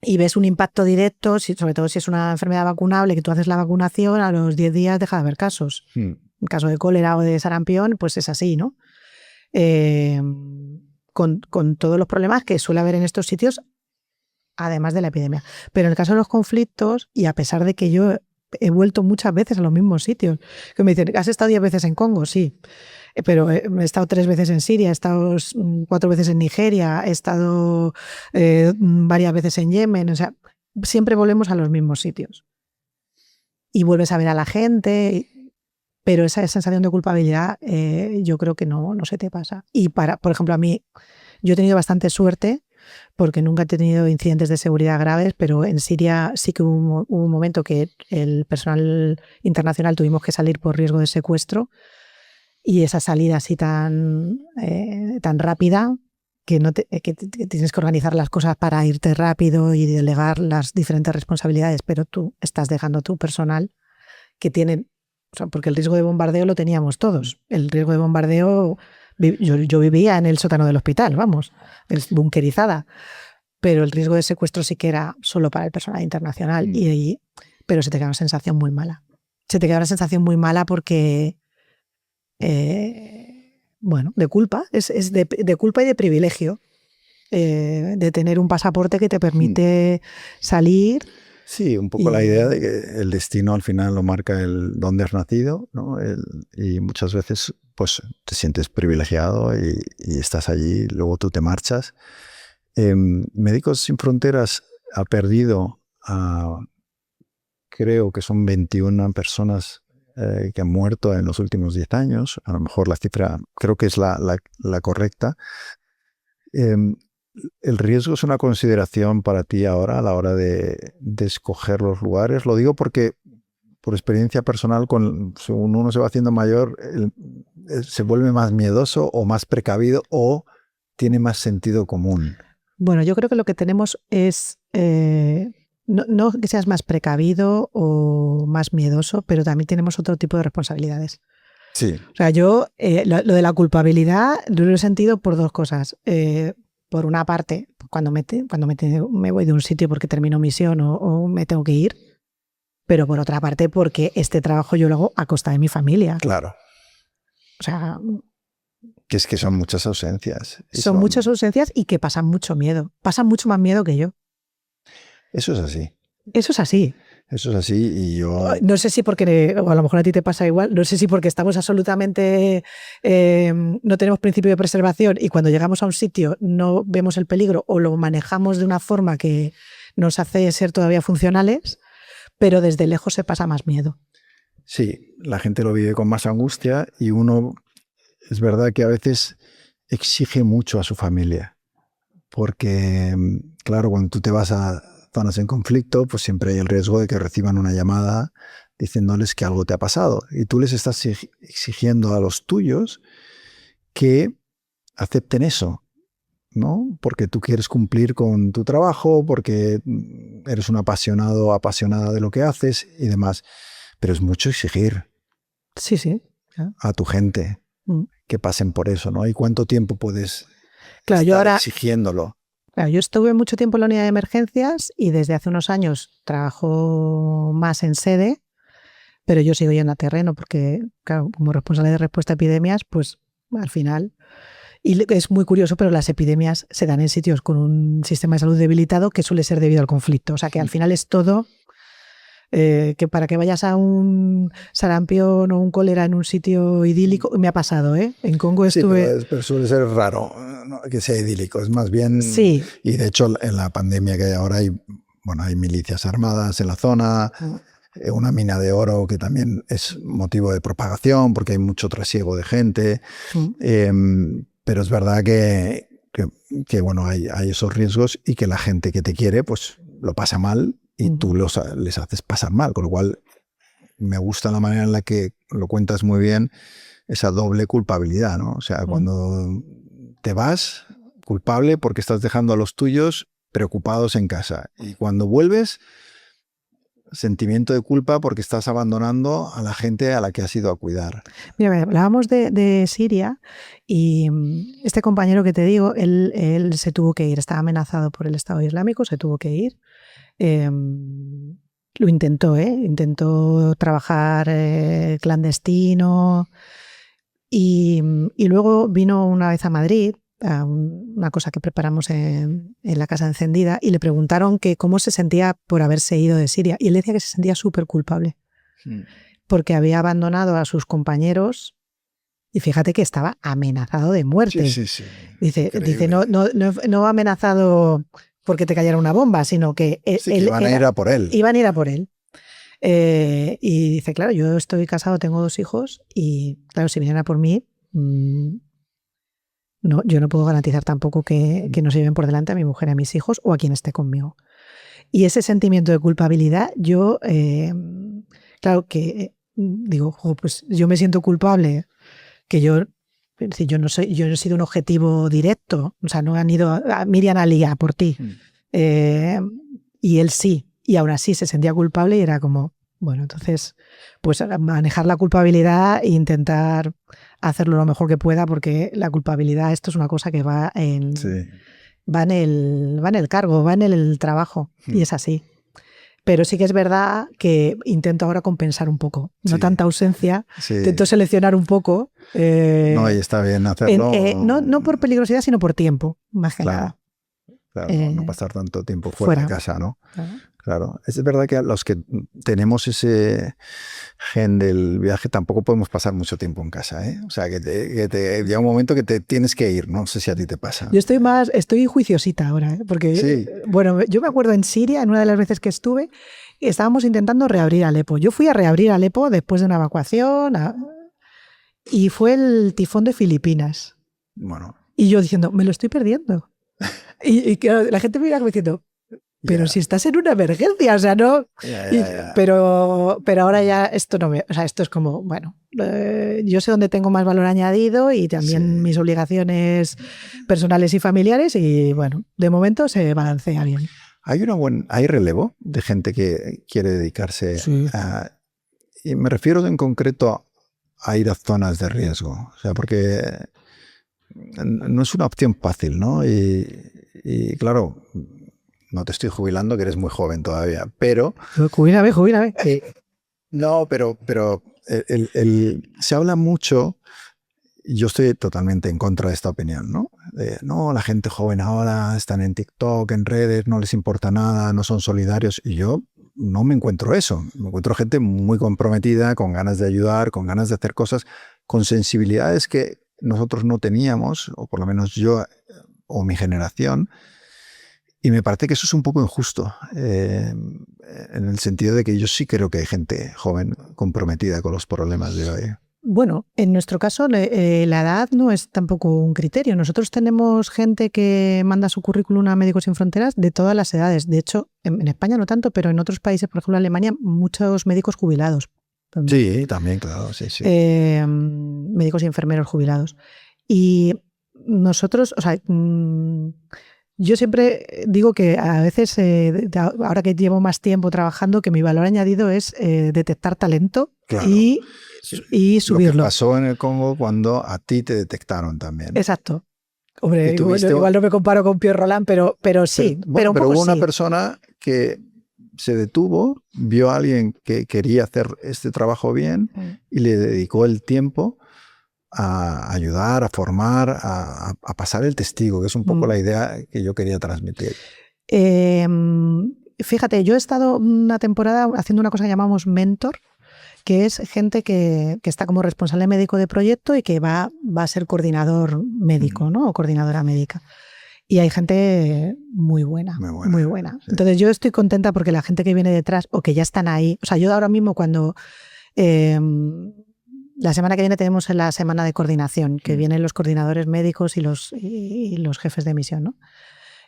Y ves un impacto directo, sobre todo si es una enfermedad vacunable, que tú haces la vacunación, a los 10 días deja de haber casos. En caso de cólera o de sarampión, pues es así, ¿no? Con todos los problemas que suele haber en estos sitios, además de la epidemia. Pero en el caso de los conflictos, y a pesar de que yo he vuelto muchas veces a los mismos sitios, que me dicen, ¿has estado 10 veces en Congo? Sí, pero he estado 3 veces en Siria, he estado 4 veces en Nigeria, he estado varias veces en Yemen, o sea, siempre volvemos a los mismos sitios. Y vuelves a ver a la gente, pero esa sensación de culpabilidad yo creo que no se te pasa. Y por ejemplo, a mí, yo he tenido bastante suerte porque nunca he tenido incidentes de seguridad graves, pero en Siria sí que hubo un momento que el personal internacional tuvimos que salir por riesgo de secuestro, y esa salida así tan rápida que tienes que organizar las cosas para irte rápido y delegar las diferentes responsabilidades, pero tú estás dejando a tu personal que tienen, o sea, porque el riesgo de bombardeo lo teníamos todos. El riesgo de bombardeo, yo vivía en el sótano del hospital, vamos, bunkerizada, pero el riesgo de secuestro sí que era solo para el personal internacional, pero se te queda una sensación muy mala. Se te queda una sensación muy mala porque, bueno, de culpa, es de culpa y de privilegio, de tener un pasaporte que te permite salir. Sí, un poco la idea de que el destino al final lo marca el dónde has nacido, ¿no? Y muchas veces pues te sientes privilegiado y estás allí, luego tú te marchas. Médicos Sin Fronteras ha perdido creo que son 21 personas que han muerto en los últimos 10 años. A lo mejor la cifra creo que es la correcta. ¿El riesgo es una consideración para ti ahora a la hora de escoger los lugares? Lo digo porque, por experiencia personal, según uno se va haciendo mayor, se vuelve más miedoso o más precavido o tiene más sentido común. Bueno, yo creo que lo que tenemos es, no que seas más precavido o más miedoso, pero también tenemos otro tipo de responsabilidades. Sí. O sea, yo lo de la culpabilidad lo he sentido por dos cosas. Por una parte, cuando me voy de un sitio porque termino misión o me tengo que ir, pero por otra parte porque este trabajo yo lo hago a costa de mi familia. Claro. O sea, que es que son muchas ausencias. Son muchas ausencias y que pasan mucho miedo. Pasan mucho más miedo que yo. Eso es así. Eso es así. Eso es así y yo... No sé si porque, o a lo mejor a ti te pasa igual, no sé si porque estamos absolutamente, no tenemos principio de preservación y cuando llegamos a un sitio no vemos el peligro o lo manejamos de una forma que nos hace ser todavía funcionales, pero desde lejos se pasa más miedo. Sí, la gente lo vive con más angustia y uno, es verdad que a veces exige mucho a su familia, porque claro, cuando tú te vas a zonas en conflicto, pues siempre hay el riesgo de que reciban una llamada diciéndoles que algo te ha pasado y tú les estás exigiendo a los tuyos que acepten eso, ¿no? Porque tú quieres cumplir con tu trabajo, porque eres un apasionado o apasionada de lo que haces y demás, pero es mucho exigir sí. a tu gente que pasen por eso, ¿no? ¿Y cuánto tiempo puedes estar exigiéndolo? Claro, yo estuve mucho tiempo en la unidad de emergencias y desde hace unos años trabajo más en sede, pero yo sigo yendo a terreno porque, claro, como responsable de respuesta a epidemias, pues al final... Y es muy curioso, pero las epidemias se dan en sitios con un sistema de salud debilitado que suele ser debido al conflicto. O sea, que al final es todo... que para que vayas a un sarampión o un cólera en un sitio idílico, me ha pasado, ¿eh? En Congo estuve... Sí, pero suele ser raro, ¿no?, que sea idílico, es más bien... Sí. Y de hecho en la pandemia que hay ahora hay milicias armadas en la zona, una mina de oro que también es motivo de propagación porque hay mucho trasiego de gente, pero es verdad que bueno, hay esos riesgos y que la gente que te quiere pues lo pasa mal y tú les haces pasar mal, con lo cual me gusta la manera en la que lo cuentas muy bien, esa doble culpabilidad, ¿no? O sea, cuando te vas, culpable porque estás dejando a los tuyos preocupados en casa, y cuando vuelves, sentimiento de culpa porque estás abandonando a la gente a la que has ido a cuidar. Mira, hablábamos de Siria y este compañero que te digo, él se tuvo que ir, estaba amenazado por el Estado Islámico, se tuvo que ir. Lo intentó, intentó trabajar clandestino y luego vino una vez a Madrid a una cosa que preparamos en la Casa Encendida y le preguntaron que cómo se sentía por haberse ido de Siria y él decía que se sentía súper culpable porque había abandonado a sus compañeros y fíjate que estaba amenazado de muerte. Sí. Dice no amenazado porque te cayera una bomba, sino que iban a ir a por él. Iban a ir a por él. Y dice, claro, yo estoy casado, tengo 2 hijos y claro, si vienen a por mí, no, yo no puedo garantizar tampoco que no se lleven por delante a mi mujer, a mis hijos o a quien esté conmigo. Y ese sentimiento de culpabilidad, yo, claro que digo, pues yo me siento culpable, que yo no he sido un objetivo directo, o sea, no han ido a Miriam Ali a por ti. Y él sí, y aún así se sentía culpable y era como, bueno, entonces, pues manejar la culpabilidad e intentar hacerlo lo mejor que pueda, porque la culpabilidad, esto es una cosa que va en el cargo, va en el trabajo, y es así. Pero sí que es verdad que intento ahora compensar un poco, no tanta ausencia, intento seleccionar un poco. No, y está bien hacerlo. No por peligrosidad, sino por tiempo, más que nada. Claro, no pasar tanto tiempo fuera de casa, ¿no? Claro. Es verdad que los que tenemos ese gen del viaje tampoco podemos pasar mucho tiempo en casa, ¿eh? O sea, que llega un momento que te tienes que ir, no sé si a ti te pasa. Yo estoy juiciosita ahora, ¿eh? Porque, bueno, yo me acuerdo en Siria, en una de las veces que estuve, estábamos intentando reabrir Alepo. Yo fui a reabrir Alepo después de una evacuación y fue el tifón de Filipinas. Bueno. Y yo diciendo, me lo estoy perdiendo. Y claro, la gente me mira como diciendo, pero si estás en una emergencia, o sea, no. Pero ahora ya esto no me. O sea, esto es como, bueno, yo sé dónde tengo más valor añadido y también mis obligaciones personales y familiares, y bueno, de momento se balancea bien. ¿Hay relevo de gente que quiere dedicarse a. Y me refiero en concreto a ir a zonas de riesgo. O sea, porque no es una opción fácil, ¿no? Y claro, no te estoy jubilando, que eres muy joven todavía, pero... Jubílame. No, pero se habla mucho, y yo estoy totalmente en contra de esta opinión, ¿no? No, la gente joven ahora están en TikTok, en redes, no les importa nada, no son solidarios. Y yo no me encuentro eso. Me encuentro gente muy comprometida, con ganas de ayudar, con ganas de hacer cosas, con sensibilidades que nosotros no teníamos, o por lo menos yo o mi generación. Y me parece que eso es un poco injusto, en el sentido de que yo sí creo que hay gente joven comprometida con los problemas de hoy. Bueno, en nuestro caso la edad no es tampoco un criterio. Nosotros tenemos gente que manda su currículum a Médicos Sin Fronteras de todas las edades. De hecho, en España no tanto, pero en otros países, por ejemplo Alemania, muchos médicos jubilados. Sí, también, claro, sí. Médicos y enfermeros jubilados. Y nosotros, o sea, yo siempre digo que a veces, ahora que llevo más tiempo trabajando, que mi valor añadido es detectar talento, claro, y subirlo. Lo que pasó en el Congo cuando a ti te detectaron también. Exacto. Hombre, igual no me comparo con Pierre Roland, pero sí. Pero hubo una persona que se detuvo, vio a alguien que quería hacer este trabajo bien y le dedicó el tiempo a ayudar, a formar, a pasar el testigo, que es un poco la idea que yo quería transmitir. Fíjate, yo he estado una temporada haciendo una cosa que llamamos mentor, que es gente que está como responsable médico de proyecto y que va a ser coordinador médico, ¿no? O coordinadora médica. Y hay gente muy buena. Sí. Entonces yo estoy contenta porque la gente que viene detrás o que ya están ahí, o sea, yo ahora mismo cuando... la semana que viene tenemos la semana de coordinación, que vienen los coordinadores médicos y los jefes de misión, ¿no?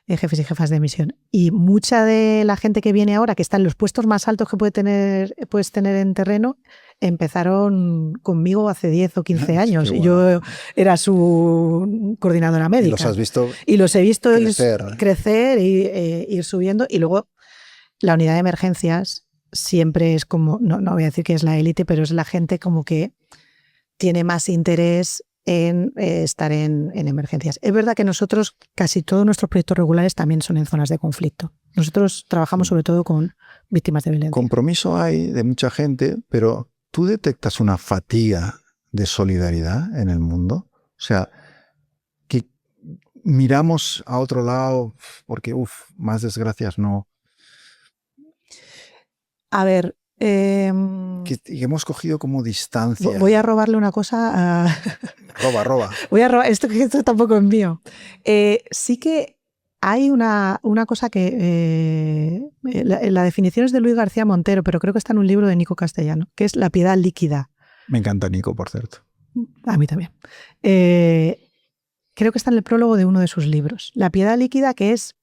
Jefes y jefas de misión. Y mucha de la gente que viene ahora, que está en los puestos más altos que puedes tener en terreno, empezaron conmigo hace 10 o 15 años. Y yo era su coordinadora médica. Y los has visto y los he visto crecer y ir subiendo. Y luego la unidad de emergencias siempre es como, no voy a decir que es la élite, pero es la gente como que tiene más interés en estar en emergencias. Es verdad que nosotros, casi todos nuestros proyectos regulares también son en zonas de conflicto. Nosotros trabajamos sobre todo con víctimas de violencia. Compromiso hay de mucha gente, pero ¿tú detectas una fatiga de solidaridad en el mundo? O sea, que miramos a otro lado porque, más desgracias no. A ver... que hemos cogido como distancia. Voy a robarle una cosa a... Roba. Voy a robar, esto tampoco es mío. Sí que hay una cosa que... la definición es de Luis García Montero, pero creo que está en un libro de Nico Castellano, que es la piedad líquida. Me encanta Nico, por cierto. A mí también. Creo que está en el prólogo de uno de sus libros. La piedad líquida, que es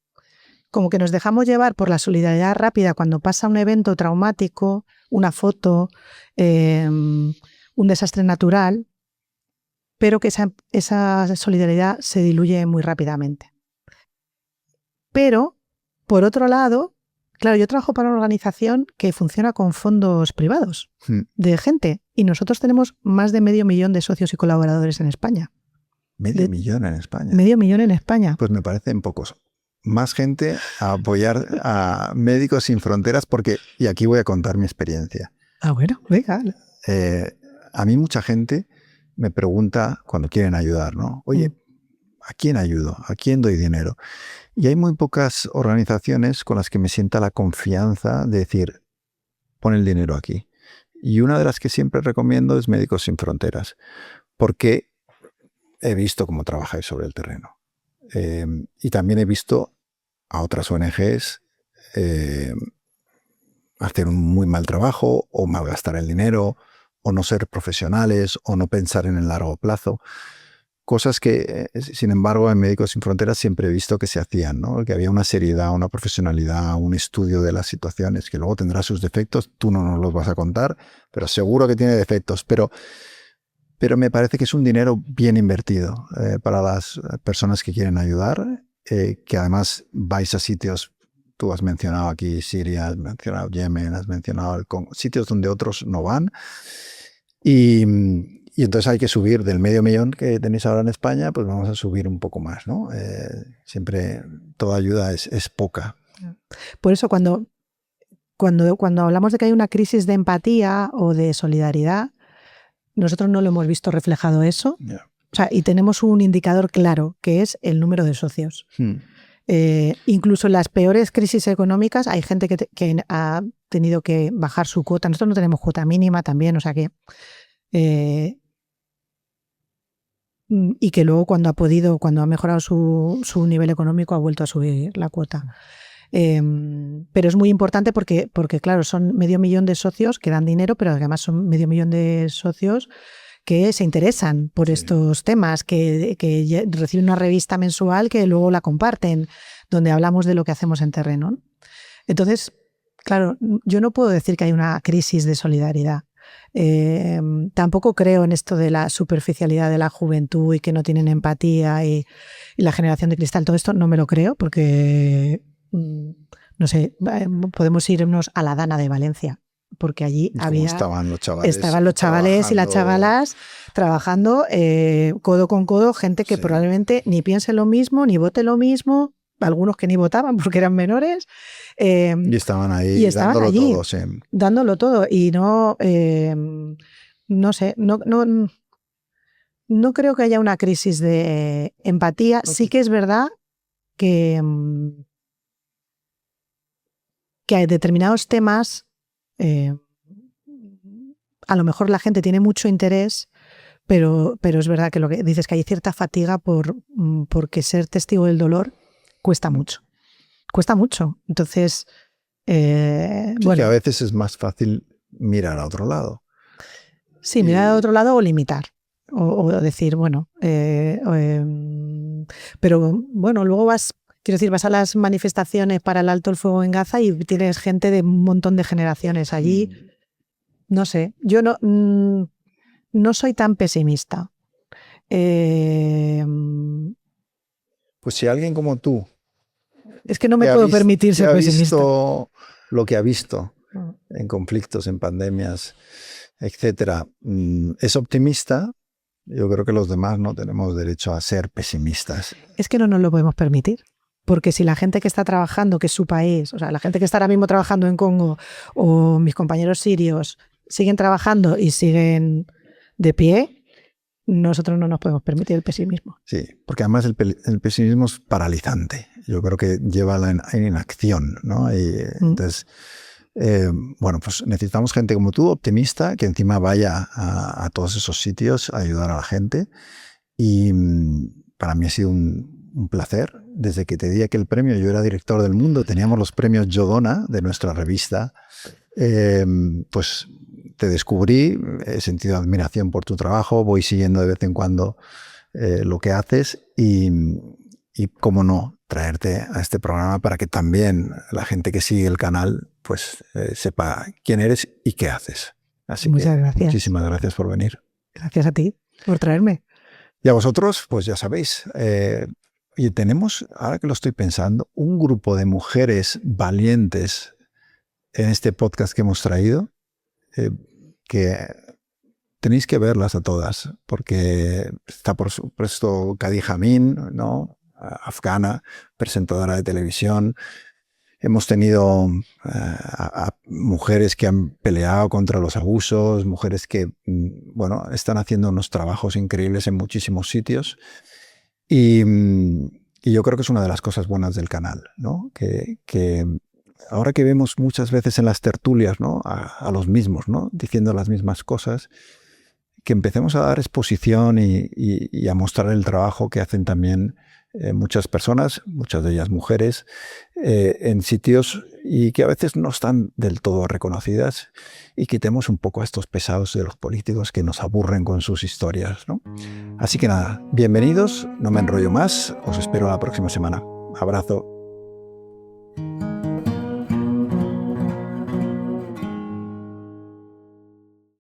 como que nos dejamos llevar por la solidaridad rápida cuando pasa un evento traumático, una foto, un desastre natural, pero que esa solidaridad se diluye muy rápidamente. Pero, por otro lado, claro, yo trabajo para una organización que funciona con fondos privados de gente y nosotros tenemos más de 500.000 de socios y colaboradores en España. ¿Medio millón en España? 500.000 en España. Pues me parecen pocos. Más gente a apoyar a Médicos Sin Fronteras porque, y aquí voy a contar mi experiencia. Bueno, venga. A mí mucha gente me pregunta cuando quieren ayudar, ¿no? Oye, ¿a quién ayudo? ¿A quién doy dinero? Y hay muy pocas organizaciones con las que me sienta la confianza de decir, pon el dinero aquí. Y una de las que siempre recomiendo es Médicos Sin Fronteras, porque he visto cómo trabajáis sobre el terreno. Y también he visto a otras ONGs hacer un muy mal trabajo o malgastar el dinero o no ser profesionales o no pensar en el largo plazo. cosas que, sin embargo, en Médicos Sin Fronteras siempre he visto que se hacían, ¿no? Que había una seriedad, una profesionalidad, un estudio de las situaciones, que luego tendrá sus defectos, tú no nos los vas a contar, pero seguro que tiene defectos. Pero me parece que es un dinero bien invertido para las personas que quieren ayudar, que además vais a sitios, tú has mencionado aquí Siria, has mencionado Yemen, has mencionado el Congo, sitios donde otros no van. Y entonces hay que subir del 500.000 que tenéis ahora en España, pues vamos a subir un poco más, ¿no? Siempre toda ayuda es poca. Por eso cuando hablamos de que hay una crisis de empatía o de solidaridad, nosotros no lo hemos visto reflejado eso. Yeah. O sea, y tenemos un indicador claro, que es el número de socios. Incluso en las peores crisis económicas hay gente que ha tenido que bajar su cuota. Nosotros no tenemos cuota mínima también, o sea que... y que luego cuando ha mejorado su nivel económico ha vuelto a subir la cuota. Pero es muy importante porque claro, son 500.000 de socios que dan dinero, pero además son 500.000 de socios que se interesan por estos temas, que reciben una revista mensual que luego la comparten, donde hablamos de lo que hacemos en terreno. Entonces, claro, yo no puedo decir que hay una crisis de solidaridad. Tampoco creo en esto de la superficialidad de la juventud y que no tienen empatía y la generación de cristal. Todo esto no me lo creo porque, no sé, podemos irnos a la Dana de Valencia, porque allí estaban los chavales y las chavalas trabajando codo con codo, gente que probablemente ni piense lo mismo, ni vote lo mismo, algunos que ni votaban porque eran menores. Y estaban ahí dándolo allí, todo. Sí. Dándolo todo. Y no, no sé, no creo que haya una crisis de empatía. Okay. Sí que es verdad que hay determinados temas, a lo mejor la gente tiene mucho interés, pero es verdad que lo que dices, que hay cierta fatiga porque ser testigo del dolor cuesta mucho. Cuesta mucho. Entonces, bueno. Que a veces es más fácil mirar a otro lado. Sí, mirar a otro lado o limitar. O decir, bueno, pero bueno, luego vas a las manifestaciones para el alto el fuego en Gaza y tienes gente de un montón de generaciones allí. No sé, yo no soy tan pesimista. Pues si alguien como tú... Es que no me puedo permitir ser pesimista. Visto lo que ha visto en conflictos, en pandemias, etcétera, es optimista. Yo creo que los demás no tenemos derecho a ser pesimistas. Es que no nos lo podemos permitir. Porque si la gente que está trabajando, que es su país, o sea, la gente que está ahora mismo trabajando en Congo o mis compañeros sirios siguen trabajando y siguen de pie, nosotros no nos podemos permitir el pesimismo. Sí, porque además el pesimismo es paralizante. Yo creo que lleva a la inacción, ¿no? Y entonces, bueno, pues necesitamos gente como tú, optimista, que encima vaya a todos esos sitios a ayudar a la gente. Y para mí ha sido un placer. Desde que te di aquel premio, yo era director del Mundo, teníamos los premios Yodona de nuestra revista, pues te descubrí, he sentido admiración por tu trabajo, voy siguiendo de vez en cuando lo que haces y cómo no, traerte a este programa para que también la gente que sigue el canal pues sepa quién eres y qué haces. Así Muchas gracias. Muchísimas gracias por venir. Gracias a ti por traerme. Y a vosotros, pues ya sabéis, y tenemos, ahora que lo estoy pensando, un grupo de mujeres valientes en este podcast que hemos traído, que tenéis que verlas a todas, porque está por supuesto Khadija Amin, ¿no? Afgana, presentadora de televisión. Hemos tenido a mujeres que han peleado contra los abusos, mujeres que, bueno, están haciendo unos trabajos increíbles en muchísimos sitios. Y yo creo que es una de las cosas buenas del canal, ¿no? Que ahora que vemos muchas veces en las tertulias, ¿no? a los mismos, ¿no? Diciendo las mismas cosas, que empecemos a dar exposición y a mostrar el trabajo que hacen también muchas personas, muchas de ellas mujeres, en sitios y que a veces no están del todo reconocidas, y quitemos un poco a estos pesados de los políticos que nos aburren con sus historias, ¿no? Así que nada, bienvenidos, no me enrollo más, os espero la próxima semana. Abrazo.